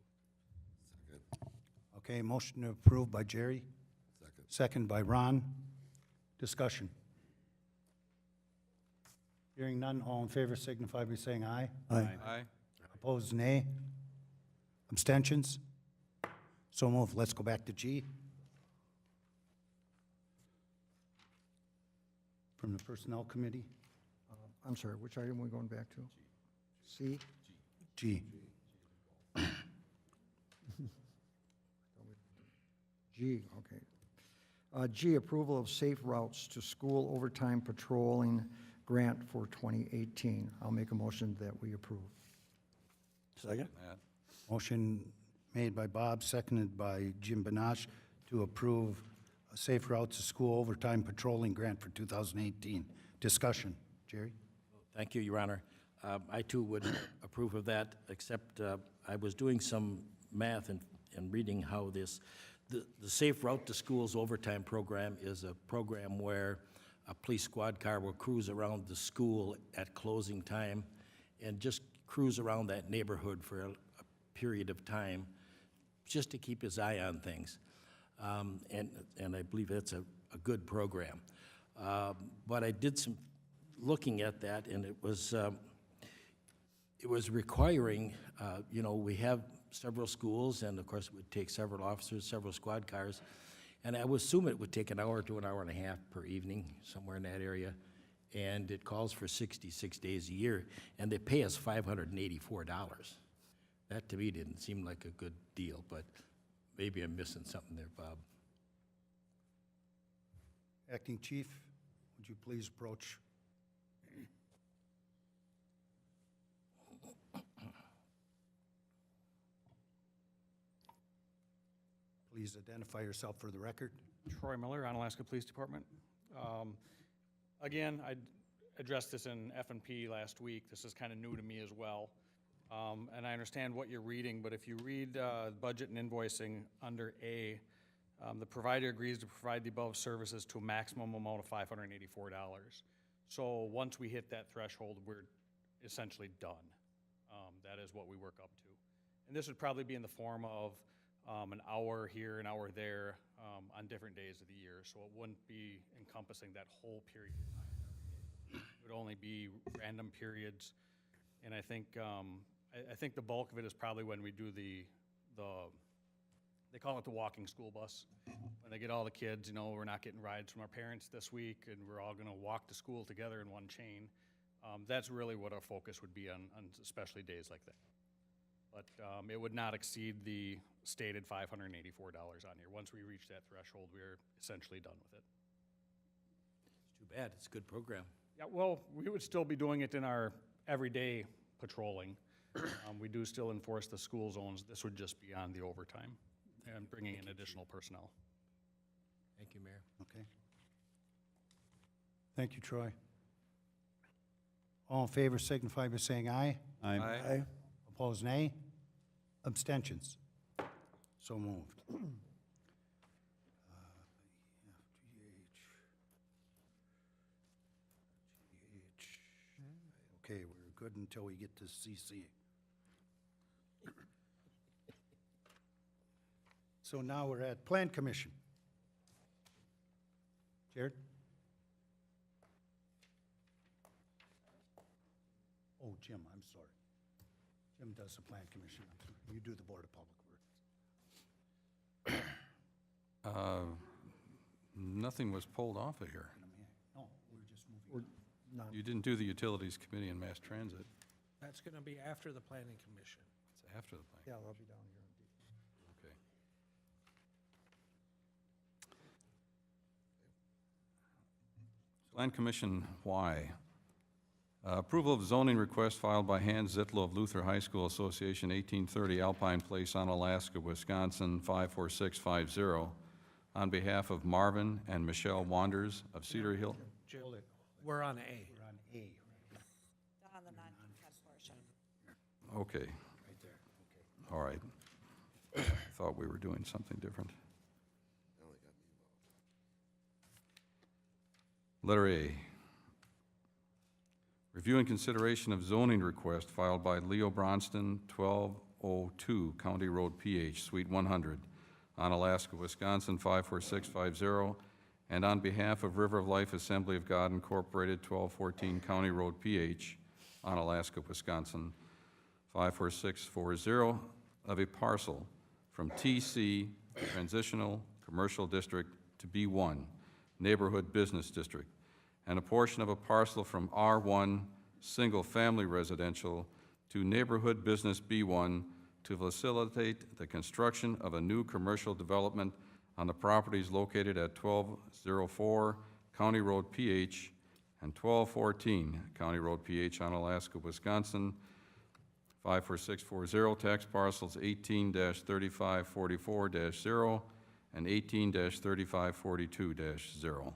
Second. Okay, motion to approve by Jerry, Second. second by Ron. Discussion. Hearing none, all in favor signify by saying aye. Aye. Opposed, nay. Abstentions? So moved. Let's go back to G. From the Personnel Committee. I'm sorry, which item are we going back to? C? G. G, okay. G, approval of safe routes to school overtime patrolling grant for 2018. I'll make a motion that we approve. Second. Matt. Motion made by Bob, seconded by Jim Benash to approve a Safe Routes to School Overtime Patrolling Grant for 2018. Discussion. Jerry? Thank you, Your Honor. I too would approve of that, except I was doing some math and reading how the Safe Route to Schools overtime program is a program where a police squad car will cruise around the school at closing time and just cruise around that neighborhood for a period of time just to keep his eye on things. And I believe that's a good program. But I did some looking at that, and it was requiring, we have several schools, and of course it would take several officers, several squad cars, and I would assume it would take an hour to an hour and a half per evening, somewhere in that area, and it calls for 66 days a year, and they pay us $584. That to me didn't seem like a good deal, but maybe I'm missing something there, Bob. Acting Chief, would you please approach? Please identify yourself for the record. Troy Miller, Onalaska Police Department. Again, I addressed this in F&P last week. This is kind of new to me as well. And I understand what you're reading, but if you read budget and invoicing under A, the provider agrees to provide the above services to a maximum amount of $584. So once we hit that threshold, we're essentially done. That is what we work up to. And this would probably be in the form of an hour here, an hour there, on different days of the year. So it wouldn't be encompassing that whole period of time. It would only be random periods. And I think, I think the bulk of it is probably when we do they call it the walking school bus. When they get all the kids, you know, we're not getting rides from our parents this week, and we're all gonna walk to school together in one chain. That's really what our focus would be on especially days like that. But it would not exceed the stated $584 on here. Once we reach that threshold, we're essentially done with it. It's too bad. It's a good program. Yeah, well, we would still be doing it in our everyday patrolling. We do still enforce the school zones. This would just be on the overtime and bringing in additional personnel. Thank you, Mayor. Okay. Thank you, Troy. All in favor signify by saying aye. Aye. Opposed, nay. Abstentions. So moved. Okay, we're good until we get to CC. So now we're at Plan Commission. Jared? Oh, Jim, I'm sorry. Jim does the Plan Commission. I'm sorry. You do the Board of Public Works. Nothing was pulled off of here. No, we're just moving. You didn't do the Utilities Committee and Mass Transit. That's gonna be after the planning commission. It's after the plan. Yeah, they'll be down here. Okay. Plan Commission, why? Approval of zoning request filed by Hans Zitlow of Luther High School Association, 1830 Alpine Place, Onalaska, Wisconsin, 54650, on behalf of Marvin and Michelle Wanders of Cedar Hill. Jim, we're on A. We're on A, Done on the non-consent portion. Okay, right there. Okay. all right. I thought we were doing something different. Letter A. Review and consideration of zoning request filed by Leo Bronston, 1202 County Road, PH, Suite 100, Onalaska, Wisconsin, 54650, and on behalf of River of Life Assembly of God Incorporated, 1214 County Road, PH, Onalaska, Wisconsin, 54640, of a parcel from TC Transitional Commercial District to B1 Neighborhood Business District, and a portion of a parcel from R1 Single Family Residential to Neighborhood Business B1 to facilitate the construction of a new commercial development on the properties located at 1204 County Road, PH, and 1214 County Road, PH, Onalaska, Wisconsin, 54640, tax parcels 18-3544-0 and 18-3542-0.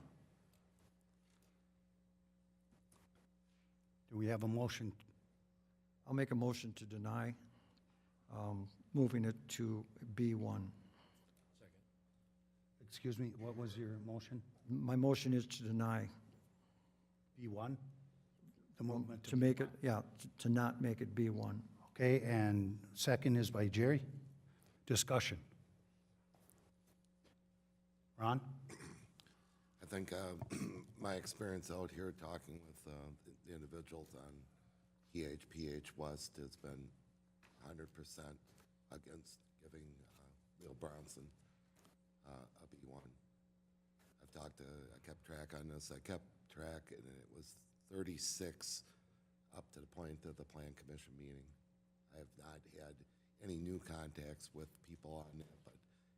Do we have a motion? I'll make a motion to deny, moving it to B1. Excuse me, what was your motion? My motion is to deny, B1? The movement to make it, yeah, to not make it B1. Okay, and second is by Jerry. Discussion. Ron? I think my experience out here talking with the individuals on PH West has been 100% against giving Leo Bronson a B1. I kept track on this. I kept track, and it was 36 up to the point of the Plan Commission meeting. I have not had any new contacts with people on it, but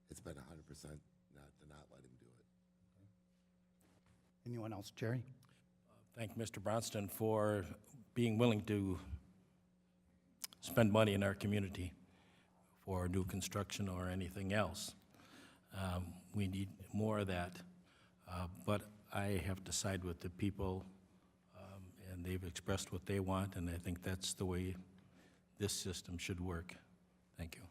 it's been 100% not to not let him do it. Anyone else? Jerry? Thank Mr. Bronston for being willing to spend money in our community for new construction or anything else. We need more of that. But I have to side with the people, and they've expressed what they want, and I think that's the way this system should work. Thank you.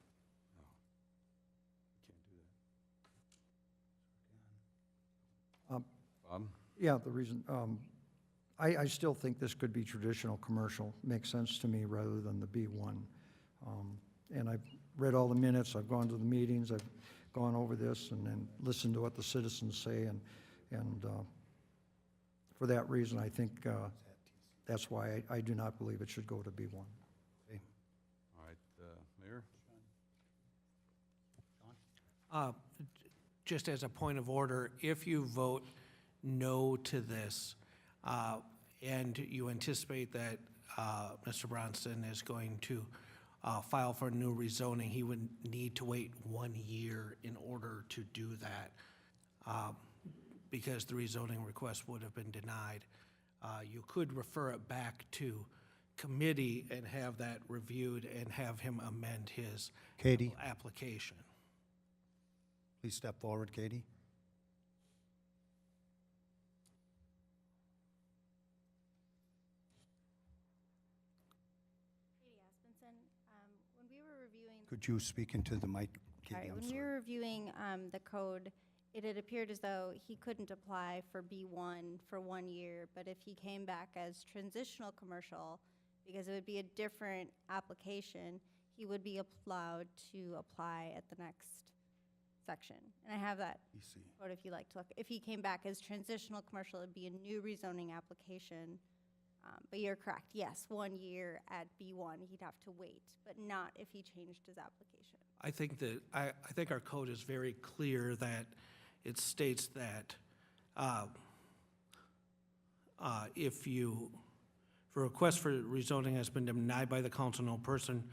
Bob? Yeah, the reason, I still think this could be traditional commercial, makes sense to me rather than the B1. And I've read all the minutes, I've gone to the meetings, I've gone over this and then listened to what the citizens say, and for that reason, I think that's why I do not believe it should go to B1. Okay. All right, Mayor? Just as a point of order, if you vote no to this, and you anticipate that Mr. Bronston is going to file for a new rezoning, he would need to wait 1 year in order to do that, because the rezoning request would have been denied. You could refer it back to committee and have that reviewed and have him amend his Katie, application. please step forward, Katie. Katie Aspenson, when we were reviewing. Could you speak into the mic, Katie? Sorry, I'm when we were reviewing the code, it had appeared as though he couldn't apply for B1 for 1 year, but if he came back as transitional commercial, because it would be a different application, he would be allowed to apply at the next section. And I have that code if you like to look. If he came back as transitional commercial, it'd be a new rezoning application. But you're correct, yes, 1 year at B1, he'd have to wait, but not if he changed his application. I think that, I think our code is very clear that it states that if a request for rezoning has been denied by the council, no person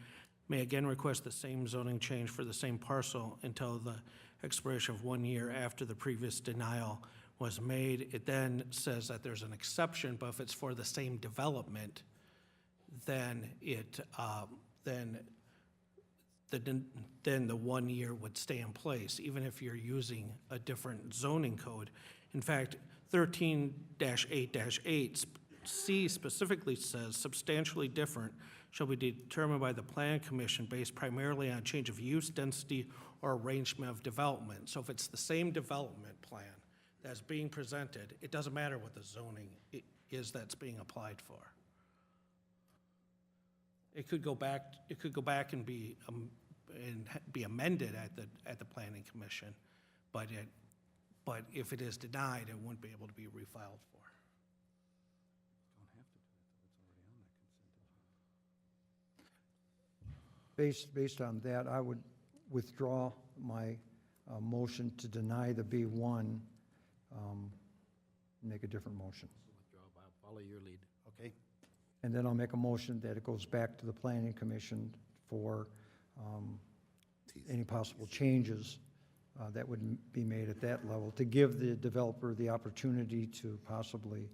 may again request the same zoning change for the same parcel until the expiration of 1 year after the previous denial was made. It then says that there's an exception, but if it's for the same development, then then the 1 year would stay in place, even if you're using a different zoning code. In fact, 13-8-8C specifically says substantially different shall be determined by the Plan Commission based primarily on change of use, density, or arrangement of development. So if it's the same development plan that's being presented, it doesn't matter what the zoning is that's being applied for. It could go back and be amended at the Planning Commission, but if it is denied, it wouldn't be able to be refiled for. Based on that, I would withdraw my motion to deny the B1, make a different motion. Withdraw, Bob. Follow your lead. Okay. And then I'll make a motion that it goes back to the Planning Commission for any possible changes that would be made at that level, to give the developer the opportunity to possibly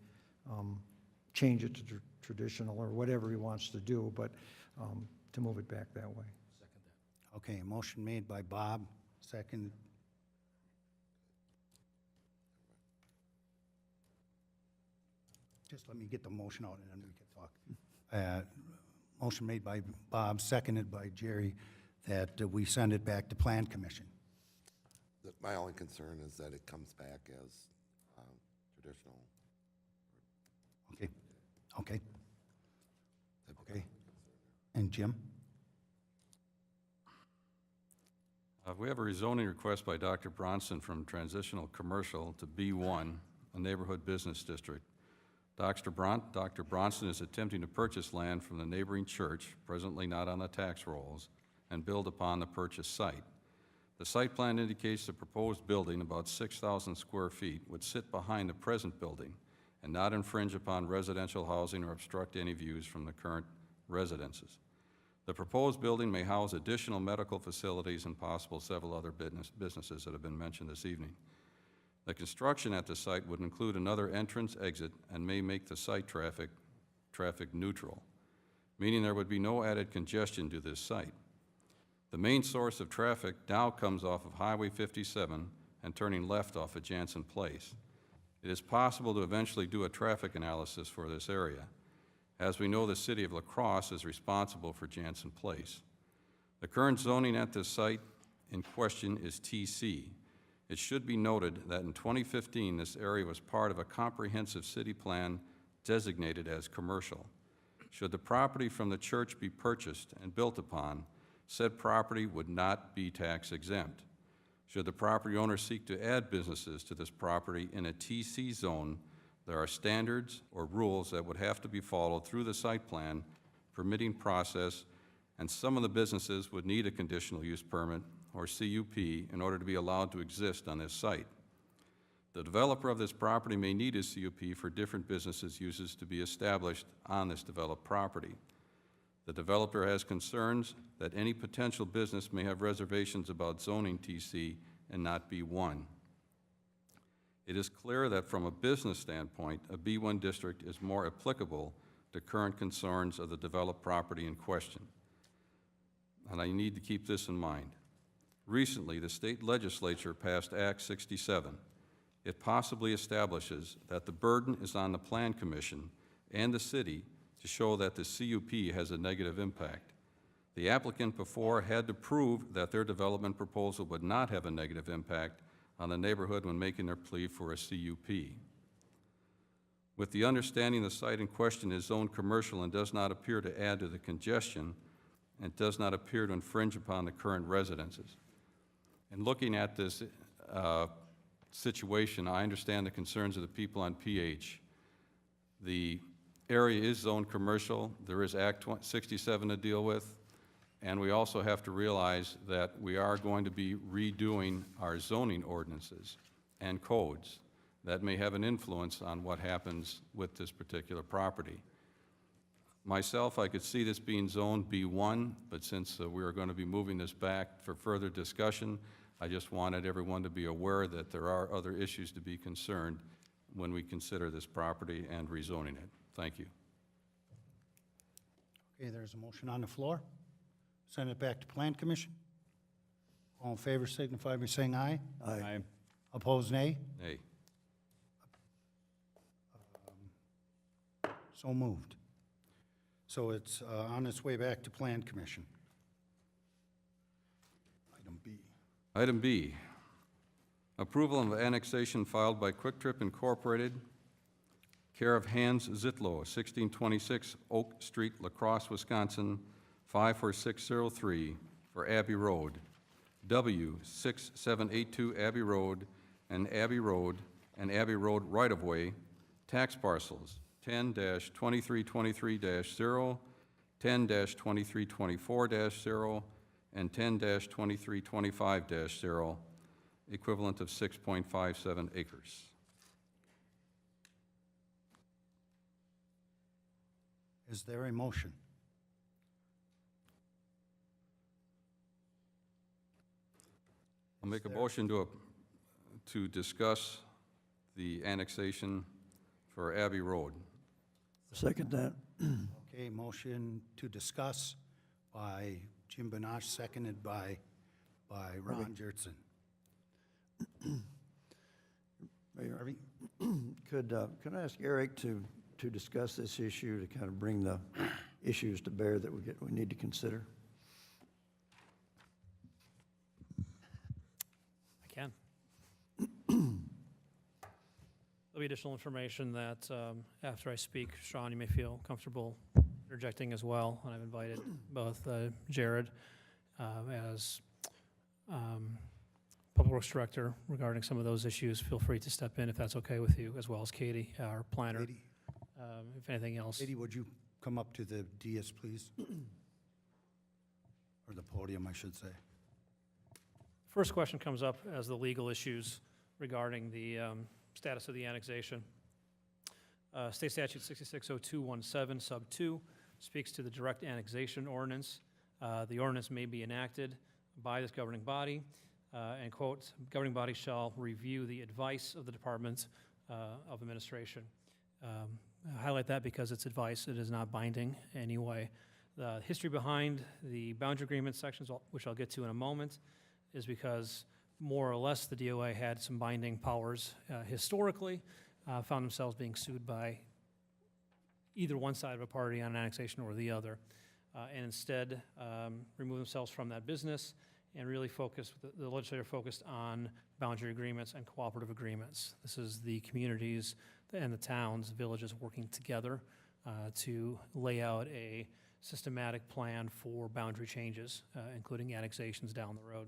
change it to traditional or whatever he wants to do, but to move it back that way. Second that. Okay, motion made by Bob, second. Just let me get the motion out and then we can talk. Motion made by Bob, seconded by Jerry, that we send it back to Plan Commission. My only concern is that it comes back as traditional. Okay, okay. Okay. And Jim? We have a rezoning request by Dr. Bronson from transitional commercial to B1, a neighborhood business district. Dr. Bronson is attempting to purchase land from the neighboring church, presently not on the tax rolls, and build upon the purchased site. The site plan indicates the proposed building, about 6,000 square feet, would sit behind the present building and not infringe upon residential housing or obstruct any views from the current residences. The proposed building may house additional medical facilities and possible several other businesses that have been mentioned this evening. The construction at the site would include another entrance exit and may make the site traffic neutral, meaning there would be no added congestion to this site. The main source of traffic now comes off of Highway 57 and turning left off of Jansen Place. It is possible to eventually do a traffic analysis for this area. As we know, the city of La Crosse is responsible for Jansen Place. The current zoning at this site in question is TC. It should be noted that in 2015, this area was part of a comprehensive city plan designated as commercial. Should the property from the church be purchased and built upon, said property would not be tax exempt. Should the property owner seek to add businesses to this property in a TC zone, there are standards or rules that would have to be followed through the site plan permitting process, and some of the businesses would need a conditional use permit or CUP in order to be allowed to exist on this site. The developer of this property may need a CUP for different businesses' uses to be established on this developed property. The developer has concerns that any potential business may have reservations about zoning TC and not B1. It is clear that from a business standpoint, a B1 district is more applicable to current concerns of the developed property in question. And I need to keep this in mind. Recently, the state legislature passed Act 67. It possibly establishes that the burden is on the Plan Commission and the city to show that the CUP has a negative impact. The applicant before had to prove that their development proposal would not have a negative impact on the neighborhood when making their plea for a CUP. With the understanding the site in question is zoned commercial and does not appear to add to the congestion, and does not appear to infringe upon the current residences. In looking at this situation, I understand the concerns of the people on PH. The area is zoned commercial. There is Act 67 to deal with. And we also have to realize that we are going to be redoing our zoning ordinances and codes that may have an influence on what happens with this particular property. Myself, I could see this being zoned B1, but since we are going to be moving this back for further discussion, I just wanted everyone to be aware that there are other issues to be concerned when we consider this property and rezoning it. Thank you. Okay, there's a motion on the floor. Send it back to Plan Commission. All in favor signify by saying aye. Aye. Opposed, nay. Nay. So moved. So it's on its way back to Plan Commission. Item B. Item B, approval of annexation filed by Quick Trip Incorporated, care of Hans Zitlow, 1626 Oak Street, La Crosse, Wisconsin, 54603 for Abbey Road, W6782 Abbey Road and Abbey Road right-of-way, tax parcels 10-2323-0, 10-2324-0, and 10-2325-0, equivalent of 6.57 acres. Is there a motion? I'll make a motion to discuss the annexation for Abbey Road. Second that. Okay, motion to discuss by Jim Benosh, seconded by Ron Jertson. Mayor, Harvey? could I ask Eric to discuss this issue, to kind of bring the issues to bear that we need to consider? I can. There'll be additional information that after I speak, Sean, you may feel comfortable interjecting as well. And I've invited both Jared as Public Works Director regarding some of those issues. Feel free to step in if that's okay with you, as well as Katie, our planner. Katie? If anything else. Katie, would you come up to the dais, please? Or the podium, I should say. First question comes up as the legal issues regarding the status of the annexation. State Statute 660217 sub 2 speaks to the direct annexation ordinance. The ordinance may be enacted by this governing body, and quote, governing body shall review the advice of the Department of Administration. I highlight that because it's advice. It is not binding anyway. The history behind the boundary agreement sections, which I'll get to in a moment, is because more or less the DOA had some binding powers historically, found themselves being sued by either one side of a party on annexation or the other, and instead remove themselves from that business and really focus, the legislature focused on boundary agreements and cooperative agreements. This is the communities and the towns, villages working together to lay out a systematic plan for boundary changes, including annexations down the road.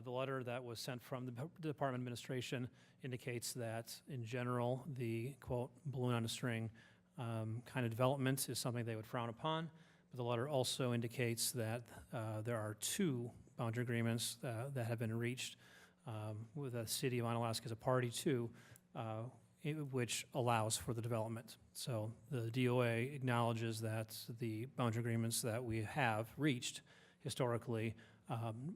The letter that was sent from the Department of Administration indicates that, in general, the, quote, balloon on a string kind of development is something they would frown upon. But the letter also indicates that there are 2 boundary agreements that have been reached with the city of Onalaska as a party to, which allows for the development. So the DOA acknowledges that the boundary agreements that we have reached historically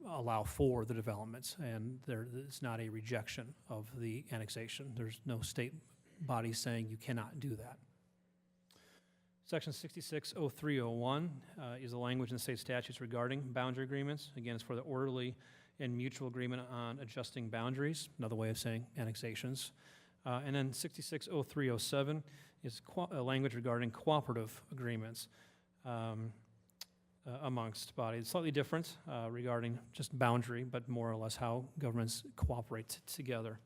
allow for the developments, and it's not a rejection of the annexation. There's no state body saying you cannot do that. Section 660301 is the language in the state statutes regarding boundary agreements. Again, it's for the orderly and mutual agreement on adjusting boundaries, another way of saying annexations. And then 660307 is language regarding cooperative agreements amongst bodies. Slightly different regarding just boundary, but more or less how governments cooperate together.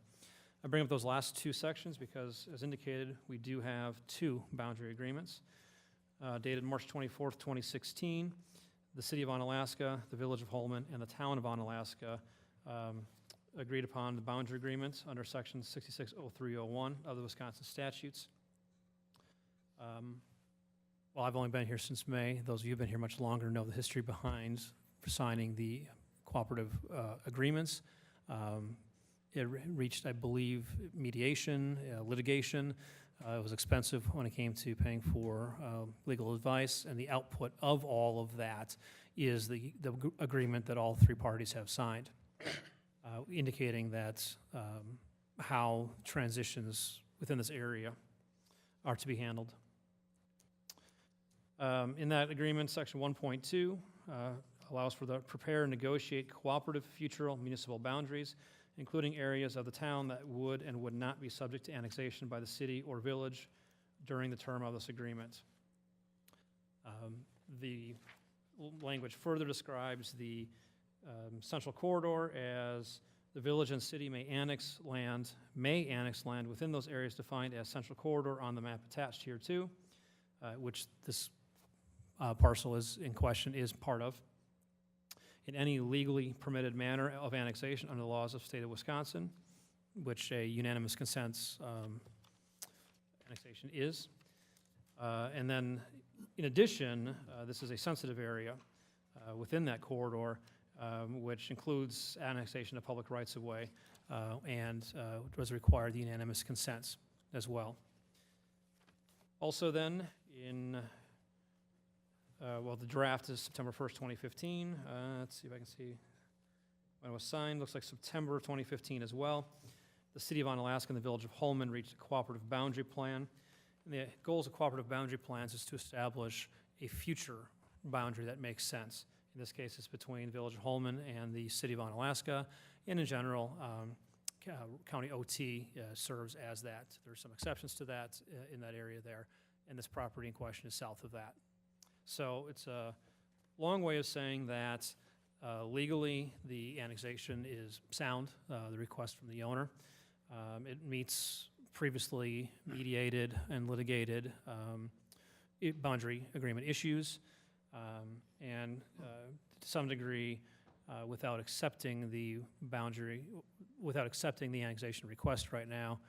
I bring up those last 2 sections because, as indicated, we do have 2 boundary agreements. Dated March 24th, 2016, the City of Onalaska, the Village of Holmen, and the Town of Onalaska agreed upon the boundary agreements under Section 660301 of the Wisconsin statutes. Well, I've only been here since May. Those of you who've been here much longer know the history behind signing the cooperative agreements. It reached, I believe, mediation, litigation. It was expensive when it came to paying for legal advice, and the output of all of that is the agreement that all 3 parties have signed, indicating that how transitions within this area are to be handled. In that agreement, Section 1.2 allows for the prepare and negotiate cooperative future municipal boundaries, including areas of the town that would and would not be subject to annexation by the city or village during the term of this agreement. The language further describes the central corridor as the village and city may annex land within those areas defined as central corridor on the map attached here too, which this parcel is in question is part of, in any legally permitted manner of annexation under the laws of the state of Wisconsin, which a unanimous consent annexation is. And then, in addition, this is a sensitive area within that corridor, which includes annexation of public rights-of-way and does require the unanimous consents as well. Also then, in well, the draft is September 1st, 2015. Let's see if I can see when it was signed. Looks like September of 2015 as well. The City of Onalaska and the Village of Holmen reached a cooperative boundary plan. And the goals of cooperative boundary plans is to establish a future boundary that makes sense. In this case, it's between Village of Holmen and the City of Onalaska. And in general, County OT serves as that. There's some exceptions to that in that area there. And this property in question is south of that. So it's a long way of saying that legally the annexation is sound, the request from the owner. It meets previously mediated and litigated boundary agreement issues, and to some degree, without accepting the annexation request right now,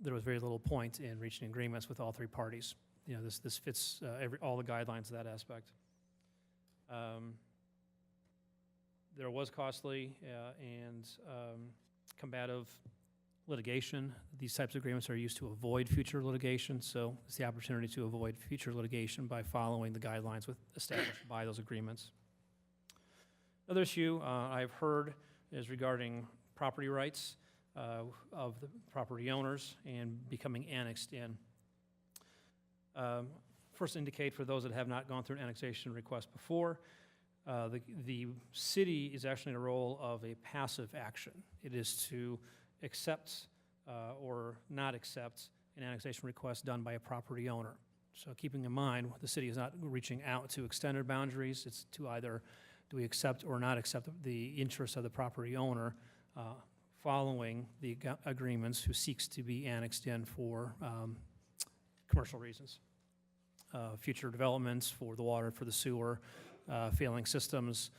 there was very little point in reaching agreements with all 3 parties. You know, this fits all the guidelines of that aspect. There was costly and combative litigation. These types of agreements are used to avoid future litigation, so it's the opportunity to avoid future litigation by following the guidelines established by those agreements. Another issue I've heard is regarding property rights of the property owners and becoming annexed in. first indicate for those that have not gone through an annexation request before, the city is actually in a role of a passive action. It is to accept or not accept an annexation request done by a property owner. So keeping in mind, the city is not reaching out to extended boundaries. It's to either do we accept or not accept the interests of the property owner following the agreements who seeks to be annexed in for commercial reasons. Future developments for the water, for the sewer, failing systems,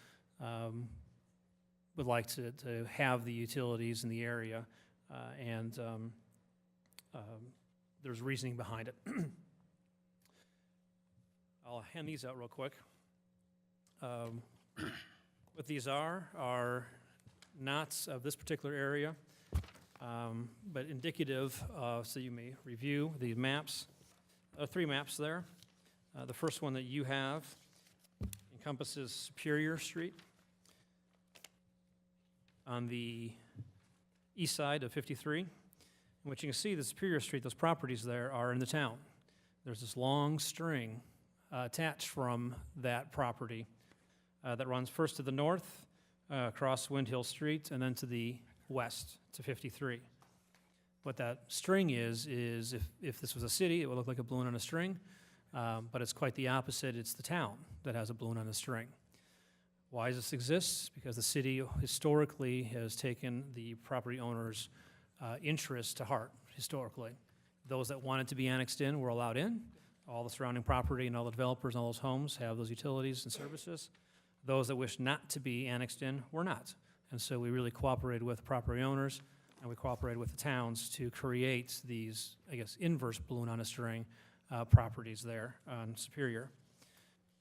would like to have the utilities in the area, and there's reasoning behind it. I'll hand these out real quick. What these are not of this particular area, but indicative of, so you may review the maps. 3 maps there. The first one that you have encompasses Superior Street on the east side of 53. And what you can see, the Superior Street, those properties there are in the town. There's this long string attached from that property that runs first to the north, across Windhill Street, and then to the west to 53. What that string is if this was a city, it would look like a balloon on a string, but it's quite the opposite. It's the town that has a balloon on a string. Why does this exist? Because the city historically has taken the property owner's interest to heart, historically. Those that wanted to be annexed in were allowed in. All the surrounding property and all the developers and all those homes have those utilities and services. Those that wish not to be annexed in were not. And so we really cooperated with property owners, and we cooperated with the towns to create these, I guess, inverse balloon on a string properties there on Superior.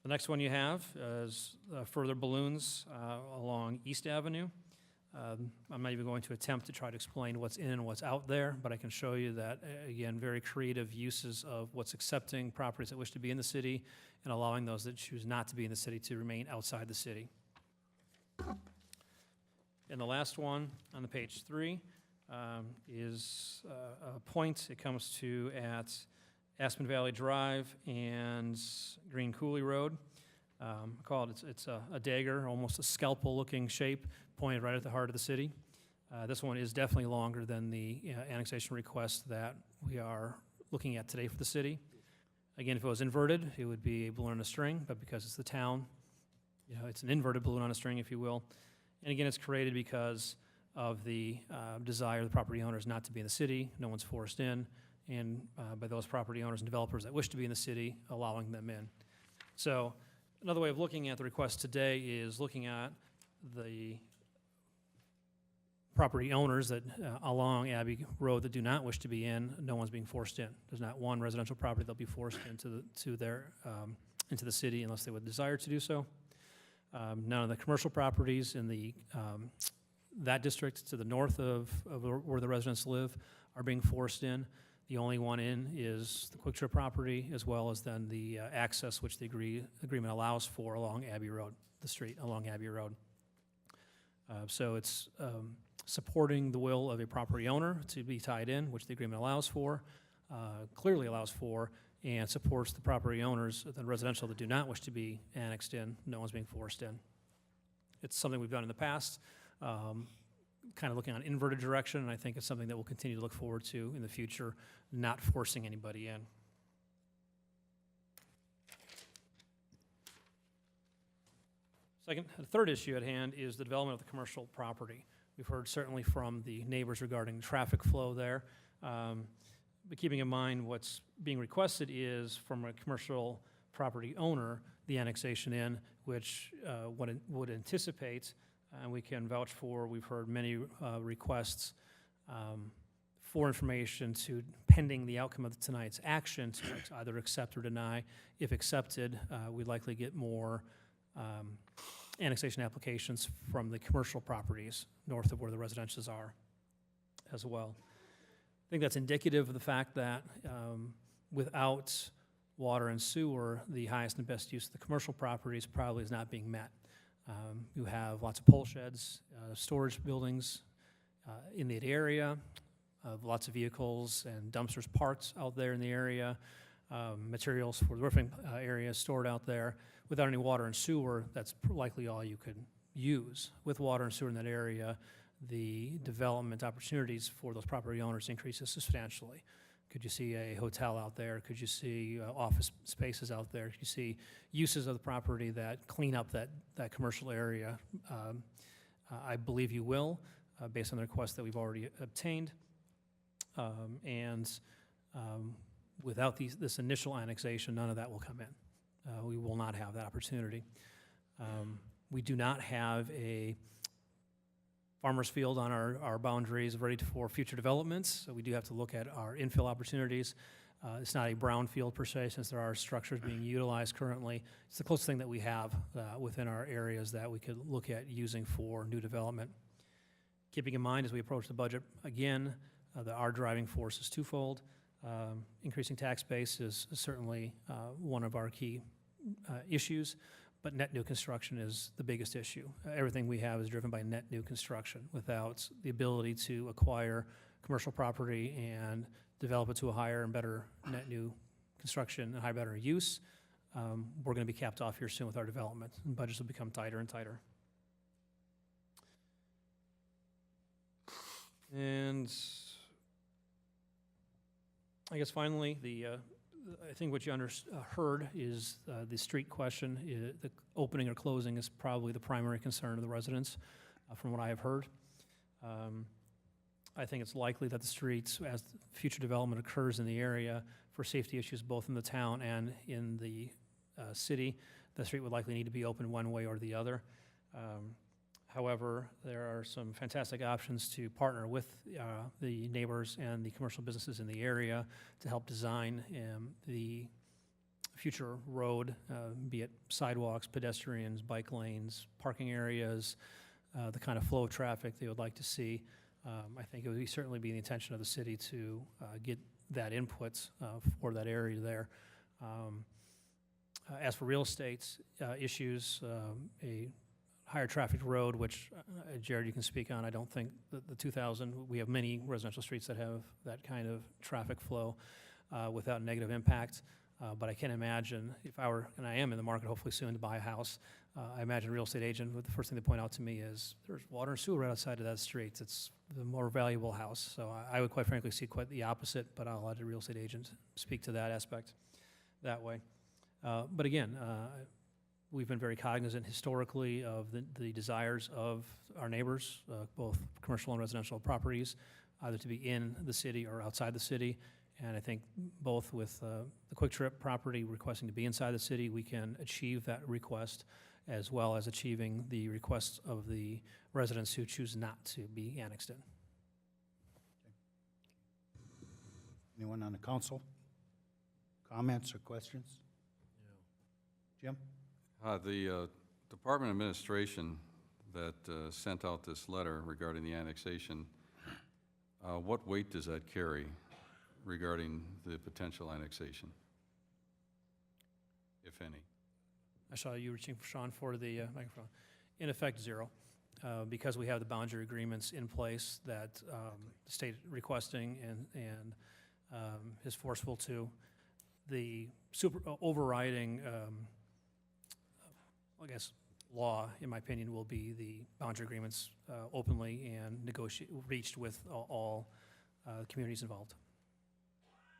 The next one you have is further balloons along East Avenue. I'm not even going to attempt to try to explain what's in and what's out there, but I can show you that, again, very creative uses of what's accepting properties that wish to be in the city and allowing those that choose not to be in the city to remain outside the city. And the last one on the page 3 is a point it comes to at Aspen Valley Drive and Green Coulee Road. It's a dagger, almost a scalpel-looking shape, pointed right at the heart of the city. This one is definitely longer than the annexation request that we are looking at today for the city. Again, if it was inverted, it would be a balloon on a string, but because it's the town, it's an inverted balloon on a string, if you will. And again, it's created because of the desire of the property owners not to be in the city. No one's forced in, and by those property owners and developers that wish to be in the city, allowing them in. So another way of looking at the request today is looking at the property owners that along Abbey Road that do not wish to be in. No one's being forced in. There's not one residential property that'll be forced into the city unless they would desire to do so. None of the commercial properties in the that district to the north of where the residents live are being forced in. The only one in is the Quick Trip property, as well as then the access which the agreement allows for along Abbey Road, the street along Abbey Road. So it's supporting the will of a property owner to be tied in, which the agreement allows for, clearly allows for, and supports the property owners, the residential that do not wish to be annexed in. No one's being forced in. It's something we've done in the past, kind of looking on inverted direction, and I think it's something that we'll continue to look forward to in the future, not forcing anybody in. The third issue at hand is the development of the commercial property. We've heard certainly from the neighbors regarding the traffic flow there, but keeping in mind what's being requested is from a commercial property owner, the annexation in, which would anticipate, and we can vouch for, we've heard many requests for information to, pending the outcome of tonight's action, to either accept or deny. If accepted, we'd likely get more annexation applications from the commercial properties north of where the residences are as well. I think that's indicative of the fact that without water and sewer, the highest and best use of the commercial properties probably is not being met. You have lots of pole sheds, storage buildings in the area, lots of vehicles and dumpsters parked out there in the area. materials for the roofing area stored out there. Without any water and sewer, that's likely all you could use. With water and sewer in that area, the development opportunities for those property owners increases substantially. Could you see a hotel out there? Could you see office spaces out there? Could you see uses of the property that clean up that commercial area? I believe you will, based on the requests that we've already obtained. Without this initial annexation, none of that will come in. We will not have that opportunity. We do not have a farmer's field on our boundaries ready for future developments, so we do have to look at our infill opportunities. It's not a brownfield per se, since there are structures being utilized currently. It's the closest thing that we have within our areas that we could look at using for new development. Keeping in mind, as we approach the budget, again, our driving force is twofold. Increasing tax base is certainly one of our key issues, but net new construction is the biggest issue. Everything we have is driven by net new construction. Without the ability to acquire commercial property and develop it to a higher and better net new construction and higher, better use, we're going to be capped off here soon with our development, and budgets will become tighter and tighter. And I guess finally, I think what you heard is the street question. The opening or closing is probably the primary concern of the residents, from what I have heard. I think it's likely that the streets, as future development occurs in the area, for safety issues both in the town and in the city, the street would likely need to be open one way or the other. However, there are some fantastic options to partner with the neighbors and the commercial businesses in the area to help design the future road, be it sidewalks, pedestrians, bike lanes, parking areas, the kind of flow of traffic they would like to see. I think it would certainly be the intention of the city to get that input for that area there. As for real estate issues, a higher traffic road, which Jared, you can speak on. I don't think that the 2000, we have many residential streets that have that kind of traffic flow without negative impact. But I can imagine if I were, and I am in the market hopefully soon to buy a house, I imagine a real estate agent, the first thing they point out to me is there's water and sewer right outside of that street. It's the more valuable house. So I would quite frankly see quite the opposite, but I'll let a real estate agent speak to that aspect that way. But again, we've been very cognizant historically of the desires of our neighbors, both commercial and residential properties, either to be in the city or outside the city. And I think both with the Quick Trip property requesting to be inside the city, we can achieve that request, as well as achieving the requests of the residents who choose not to be annexed in. Anyone on the council? Comments or questions? Jim? The Department of Administration that sent out this letter regarding the annexation, what weight does that carry regarding the potential annexation, if any? I saw you reaching for Sean for the microphone. In effect, zero, because we have the boundary agreements in place that the state requesting and is forceful to. The overriding, I guess, law, in my opinion, will be the boundary agreements openly and reached with all communities involved.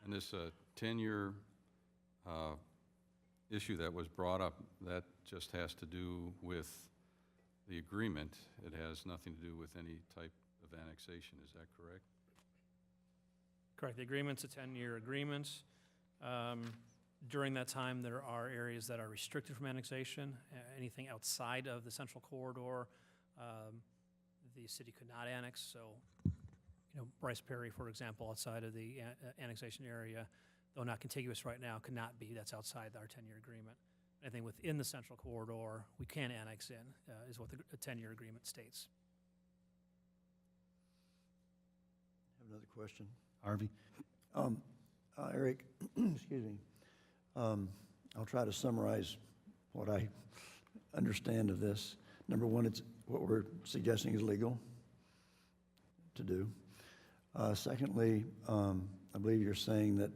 And this 10-year issue that was brought up, that just has to do with the agreement. It has nothing to do with any type of annexation. Is that correct? Correct. The agreement's a 10-year agreement. During that time, there are areas that are restricted from annexation. Anything outside of the central corridor, the city could not annex. So, Bryce Perry, for example, outside of the annexation area, though not contiguous right now, could not be. That's outside our 10-year agreement. Anything within the central corridor, we can annex in, is what the 10-year agreement states. I have another question. Harvey? Eric, excuse me. I'll try to summarize what I understand of this. Number one, it's what we're suggesting is legal to do. Secondly, I believe you're saying that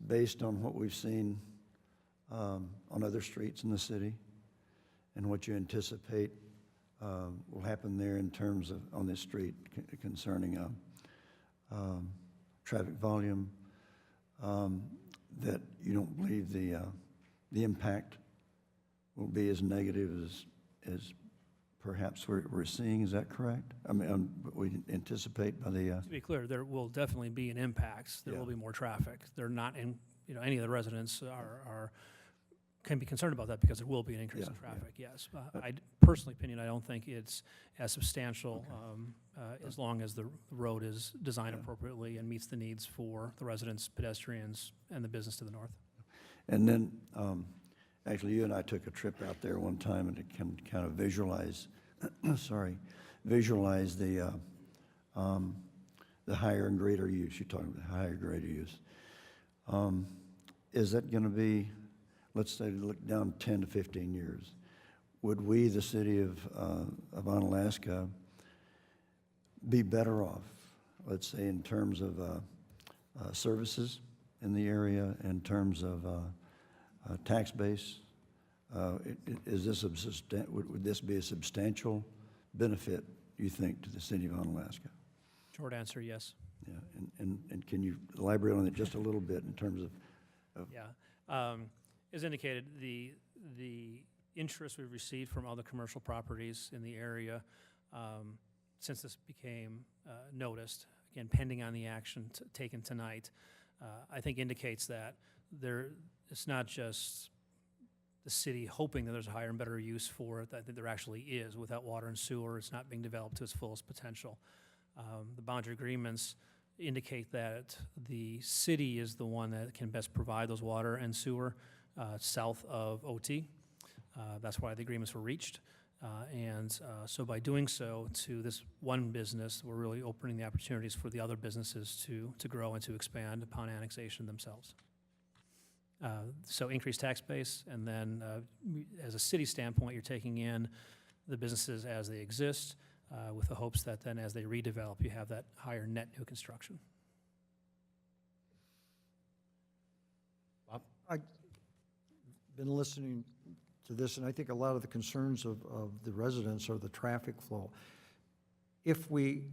based on what we've seen on other streets in the city and what you anticipate will happen there in terms of, on this street concerning traffic volume, that you don't believe the impact will be as negative as perhaps we're seeing? Is that correct? I mean, we anticipate by the... To be clear, there will definitely be an impact. There will be more traffic. They're not in, any of the residents can be concerned about that because there will be an increase in traffic, yes. I personally opinion, I don't think it's as substantial as long as the road is designed appropriately and meets the needs for the residents, pedestrians, and the business to the north. And then, actually, you and I took a trip out there one time and it can kind of visualize, visualize the higher and greater use. You're talking about higher and greater use. Is that going to be, let's say, look down 10 to 15 years, would we, the city of Onalaska, be better off, let's say, in terms of services in the area, in terms of tax base? Is this would this be a substantial benefit, you think, to the city of Onalaska? Short answer, yes. Yeah, and can you elaborate on it just a little bit in terms of Yeah. As indicated, the interest we've received from other commercial properties in the area since this became noticed, again, pending on the action taken tonight, I think indicates that it's not just the city hoping that there's a higher and better use for it. I think there actually is. Without water and sewer, it's not being developed to its fullest potential. The boundary agreements indicate that the city is the one that can best provide those water and sewer south of OT. That's why the agreements were reached. So by doing so to this one business, we're really opening the opportunities for the other businesses to grow and to expand upon annexation themselves. So increased tax base, and then as a city standpoint, you're taking in the businesses as they exist with the hopes that then as they redevelop, you have that higher net new construction. Bob? I've been listening to this, and I think a lot of the concerns of the residents are the traffic flow. If we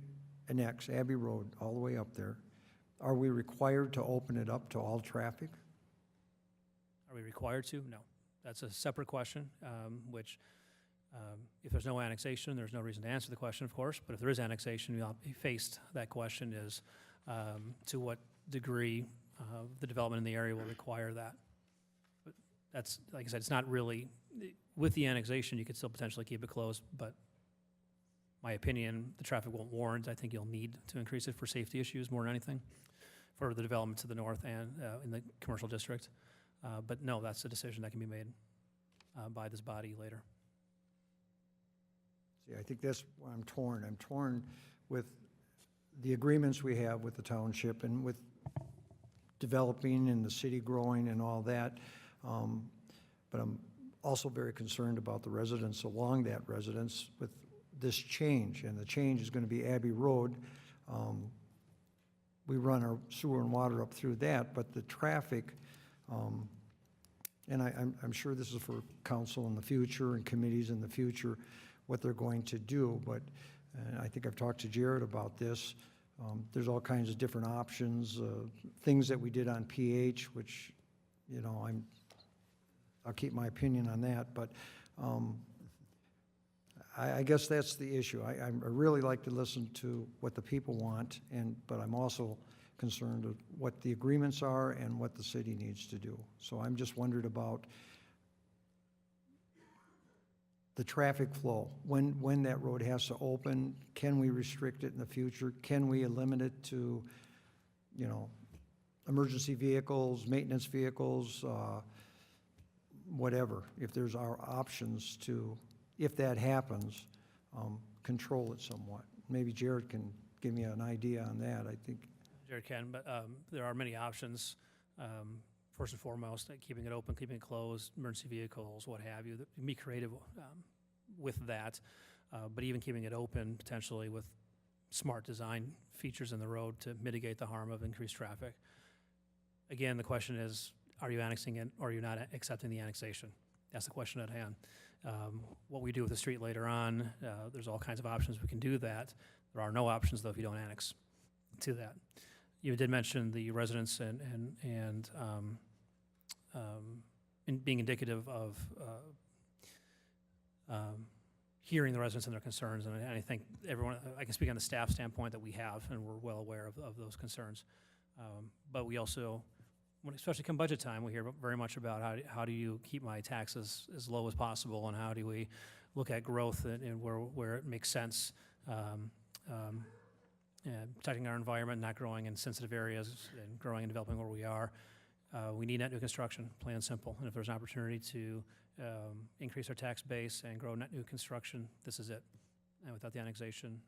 annex Abbey Road all the way up there, are we required to open it up to all traffic? Are we required to? No. That's a separate question, which if there's no annexation, there's no reason to answer the question, of course, but if there is annexation, we'll be faced, that question is to what degree the development in the area will require that. But that's, like I said, it's not really, with the annexation, you could still potentially keep it closed, but my opinion, the traffic won't warrant. I think you'll need to increase it for safety issues more than anything, for the development to the north and in the commercial district. But no, that's a decision that can be made by this body later. See, I think that's why I'm torn. I'm torn with the agreements we have with the township and with developing and the city growing and all that. But I'm also very concerned about the residents along that residence with this change. And the change is going to be Abbey Road. We run our sewer and water up through that, but the traffic, and I'm sure this is for council in the future and committees in the future, what they're going to do, but I think I've talked to Jared about this. There's all kinds of different options, things that we did on PH, which, you know, I'll keep my opinion on that, but I guess that's the issue. I really like to listen to what the people want, but I'm also concerned of what the agreements are and what the city needs to do. So I'm just wondered about the traffic flow, when that road has to open. Can we restrict it in the future? Can we limit it to, you know, emergency vehicles, maintenance vehicles, whatever, if there's our options to, if that happens, control it somewhat. Maybe Jared can give me an idea on that, I think. Jared can, but there are many options. First and foremost, keeping it open, keeping it closed, emergency vehicles, what have you. You can be creative with that, but even keeping it open potentially with smart design features in the road to mitigate the harm of increased traffic. Again, the question is, are you annexing it or are you not accepting the annexation? That's the question at hand. What we do with the street later on, there's all kinds of options we can do that. There are no options, though, if you don't annex to that. You did mention the residents and being indicative of hearing the residents and their concerns, and I think everyone, I can speak on the staff standpoint that we have, and we're well aware of those concerns. But we also, especially come budget time, we hear very much about how do you keep my taxes as low as possible, and how do we look at growth and where it makes sense, protecting our environment, not growing in sensitive areas, and growing and developing where we are. We need net new construction, plain and simple. And if there's an opportunity to increase our tax base and grow net new construction, this is it. And without the annexation,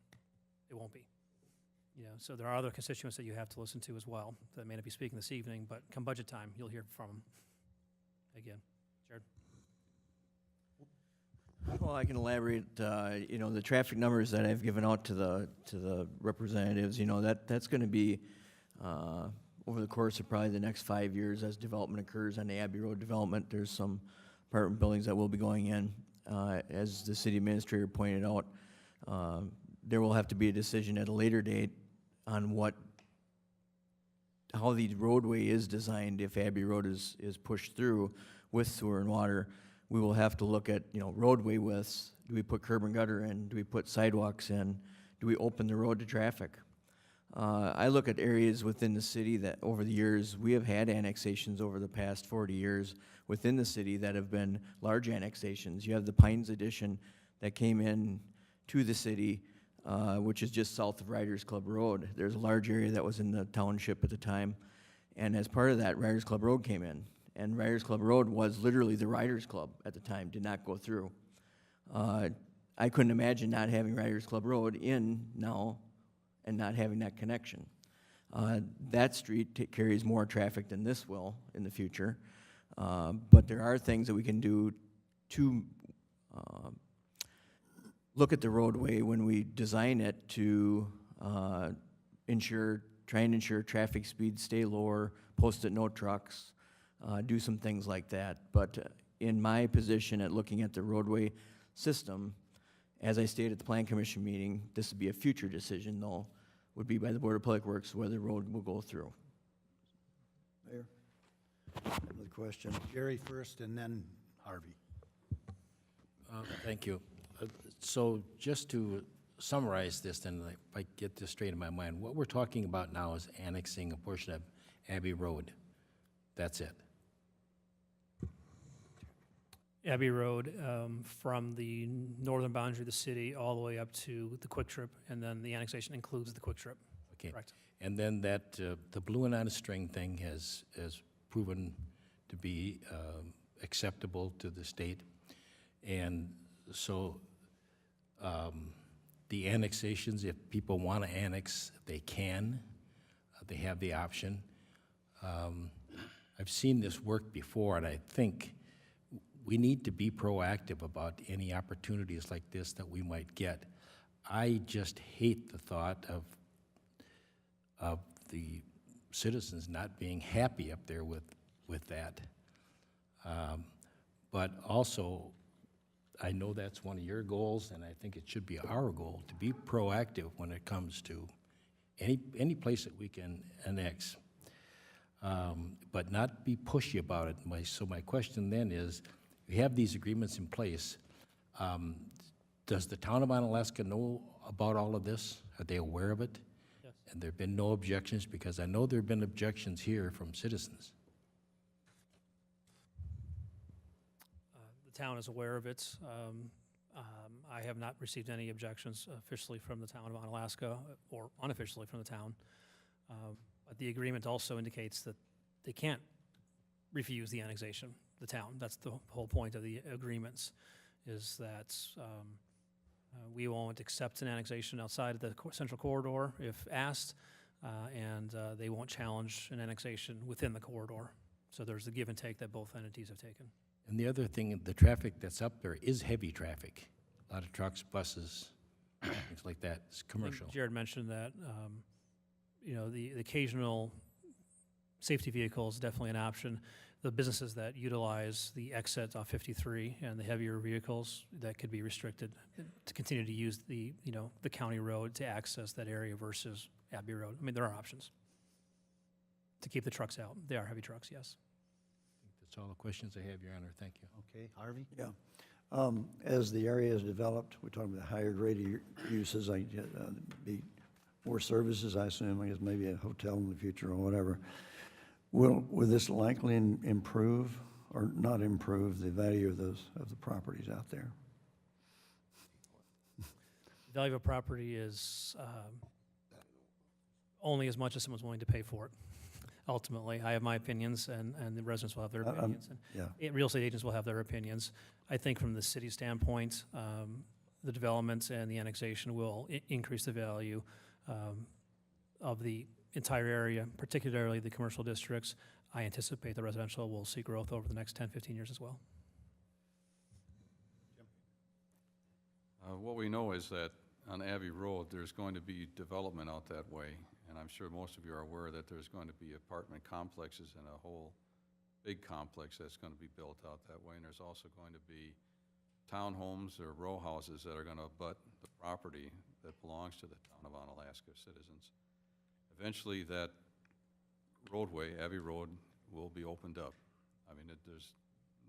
it won't be. So there are other constituents that you have to listen to as well that may not be speaking this evening, but come budget time, you'll hear from them again. Jared? Well, I can elaborate. The traffic numbers that I've given out to the representatives, that's going to be over the course of probably the next 5 years as development occurs on the Abbey Road development. There's some apartment buildings that will be going in. As the city administrator pointed out, there will have to be a decision at a later date on how the roadway is designed if Abbey Road is pushed through with sewer and water. We will have to look at, roadway widths. Do we put curb and gutter in? Do we put sidewalks in? Do we open the road to traffic? I look at areas within the city that over the years, we have had annexations over the past 40 years within the city that have been large annexations. You have the Pines addition that came in to the city, which is just south of Riders Club Road. There's a large area that was in the township at the time, and as part of that, Riders Club Road came in. And Riders Club Road was literally the Riders Club at the time, did not go through. I couldn't imagine not having Riders Club Road in now and not having that connection. That street carries more traffic than this will in the future. But there are things that we can do to look at the roadway when we design it to try and ensure traffic speeds stay lower, post it no trucks, do some things like that. But in my position at looking at the roadway system, as I stated at the Plan Commission meeting, this would be a future decision, though, would be by the Board of Public Works whether the road will go through. Mayor? Another question. Jerry first, and then Harvey. Thank you. So just to summarize this, then, if I get this straight in my mind, what we're talking about now is annexing a portion of Abbey Road. That's it. Abbey Road from the northern boundary of the city all the way up to the Quick Trip, and then the annexation includes the Quick Trip. Okay. Correct. And then that, the blue and on a string thing has proven to be acceptable to the state. And so the annexations, if people want to annex, they can. They have the option. I've seen this work before, and I think we need to be proactive about any opportunities like this that we might get. I just hate the thought of the citizens not being happy up there with that. But also, I know that's one of your goals, and I think it should be our goal to be proactive when it comes to any place that we can annex, but not be pushy about it. So my question then is, we have these agreements in place. Does the town of Onalaska know about all of this? Are they aware of it? Yes. And there have been no objections? Because I know there have been objections here from citizens. The town is aware of it. I have not received any objections officially from the town of Onalaska or unofficially from the town. But the agreement also indicates that they can't refuse the annexation, the town. That's the whole point of the agreements, is that we won't accept an annexation outside of the central corridor if asked, and they won't challenge an annexation within the corridor. So there's the give and take that both entities have taken. And the other thing, the traffic that's up there is heavy traffic. A lot of trucks, buses, things like that. It's I think commercial. Jared mentioned that, the occasional safety vehicles is definitely an option. The businesses that utilize the exit off 53 and the heavier vehicles, that could be restricted to continue to use the, the county road to access that area versus Abbey Road. I mean, there are options to keep the trucks out. They are heavy trucks, yes. That's all the questions I have, Your Honor. Thank you. Okay, Harvey? Yeah. As the area is developed, we're talking about higher grade uses, be more services, I assume, I guess maybe a hotel in the future or whatever. Will this likely improve or not improve the value of the properties out there? The value of a property is only as much as someone's willing to pay for it. Ultimately, I have my opinions, and the residents will have their opinions. And real estate agents will have their opinions. I think from the city standpoint, the developments and the annexation will increase the value of the entire area, particularly the commercial districts. I anticipate the residential will see growth over the next 10, 15 years as well. What we know is that on Abbey Road, there's going to be development out that way, and I'm sure most of you are aware that there's going to be apartment complexes and a whole big complex that's going to be built out that way, and there's also going to be townhomes or row houses that are going to abut the property that belongs to the town of Onalaska citizens. Eventually, that roadway, Abbey Road, will be opened up. I mean, there's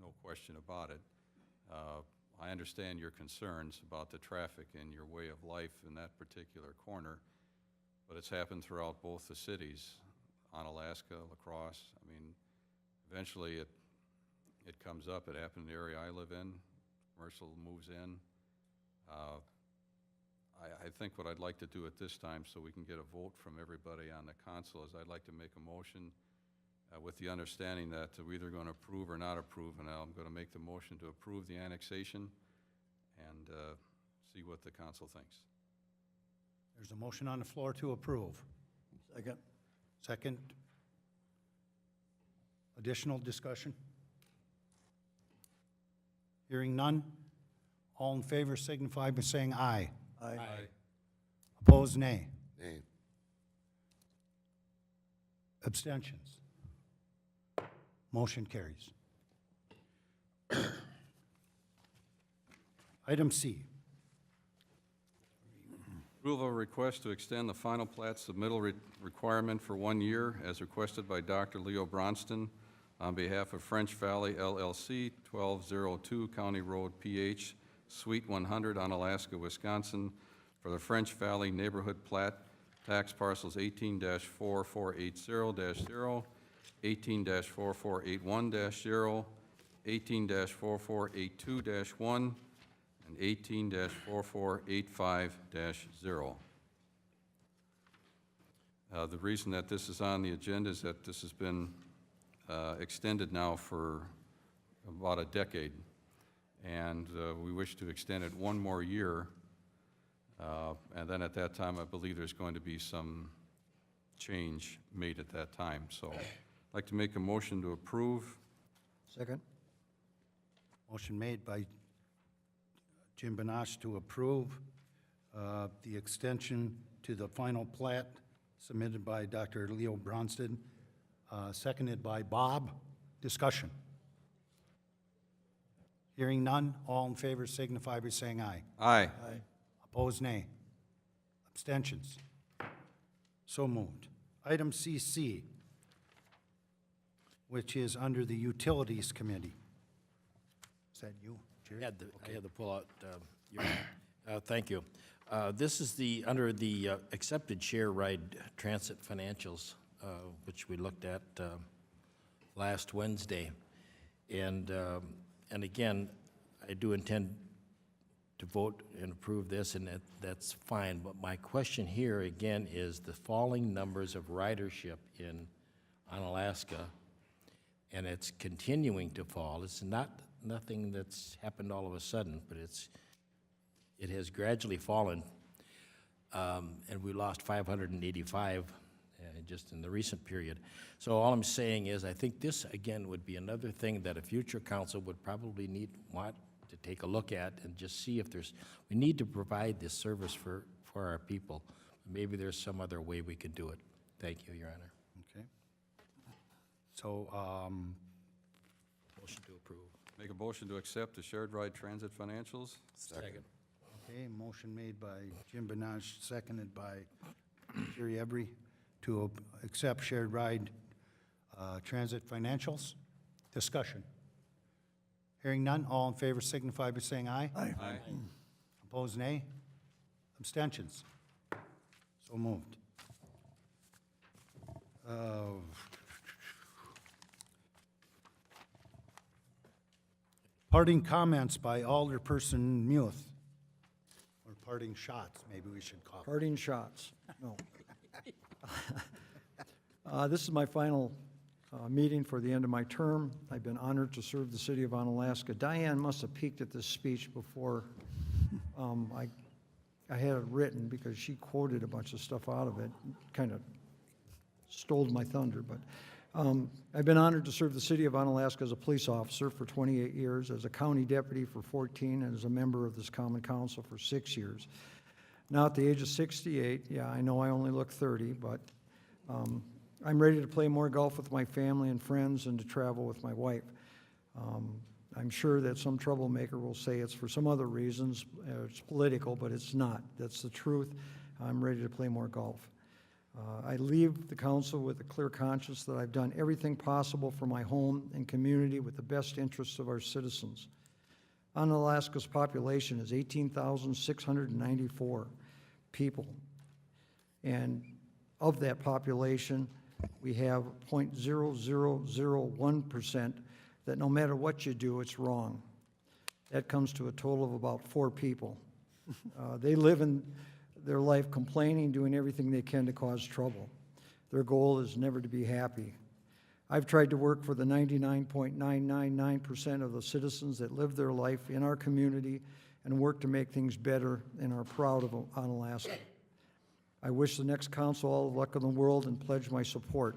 no question about it. I understand your concerns about the traffic and your way of life in that particular corner, but it's happened throughout both the cities, Onalaska, La Crosse. I mean, eventually it comes up. It happened in the area I live in. Commercial moves in. I think what I'd like to do at this time, so we can get a vote from everybody on the council, is I'd like to make a motion with the understanding that we're either going to approve or not approve, and I'm going to make the motion to approve the annexation and see what the council thinks. There's a motion on the floor to approve. Second. Second. Additional discussion? Hearing none. All in favor signify by saying aye. Aye. Opposed, nay. Nay. Abstentions. Motion carries. Item C. Approval of a request to extend the final plat submittal requirement for 1 year as requested by Dr. Leo Bronston on behalf of French Valley LLC, 1202 County Road, PH, Suite 100, Onalaska, Wisconsin, for the French Valley Neighborhood Plat, tax parcels 18-4480-0, 18-4481-0, 18-4482-1, and 18-4485-0. The reason that this is on the agenda is that this has been extended now for about a decade, and we wish to extend it 1 more year, and then at that time I believe there's going to be some change made at that time. So I'd like to make a motion to approve. Second. Motion made by Jim Benosh to approve the extension to the final plat submitted by Dr. Leo Bronston, seconded by Bob. Discussion. Hearing none, all in favor signify by saying aye. Aye. Aye. Opposed, nay. Abstentions. So moved. Item CC, which is under the Utilities Committee. Is that you, Jerry? I had to pull out, thank you. This is under the accepted share ride transit financials, which we looked at last Wednesday. And again, I do intend to vote and approve this, and that's fine. But my question here, again, is the falling numbers of ridership in Onalaska, and it's continuing to fall. It's nothing that's happened all of a sudden, but it has gradually fallen, and we lost 585 just in the recent period. So all I'm saying is I think this, again, would be another thing that a future council would probably want to take a look at and just see if we need to provide this service for our people. Maybe there's some other way we could do it. Thank you, Your Honor. Okay. So, Motion to approve. Make a motion to accept the shared ride transit financials? Second. okay, motion made by Jim Benage, seconded by Jerry Embry to accept shared ride transit financials. Discussion. Hearing none, all in favor signify by saying aye. Aye. Aye. Opposed, nay. Abstentions? So moved. Parting comments by Alderperson Muth. Or parting shots, maybe we should call it. Parting shots, no. This is my final meeting for the end of my term. I've been honored to serve the city of Onalaska. Diane must have peeked at this speech before I had it written, because she quoted a bunch of stuff out of it, kind of stole my thunder, but I've been honored to serve the city of Onalaska as a police officer for 28 years, as a county deputy for 14, and as a member of this common council for 6 years. Now at the age of 68, yeah, I know I only look 30, but I'm ready to play more golf with my family and friends and to travel with my wife. I'm sure that some troublemaker will say it's for some other reasons, it's political, but it's not. That's the truth. I'm ready to play more golf. I leave the council with a clear conscience that I've done everything possible for my home and community with the best interests of our citizens. Onalaska's population is 18,694 people. And of that population, we have 0.0001% that no matter what you do, it's wrong. That comes to a total of about 4 people. They live in their life complaining, doing everything they can to cause trouble. Their goal is never to be happy. I've tried to work for the 99.999% of the citizens that live their life in our community and work to make things better and are proud of Onalaska. I wish the next council all the luck in the world and pledge my support.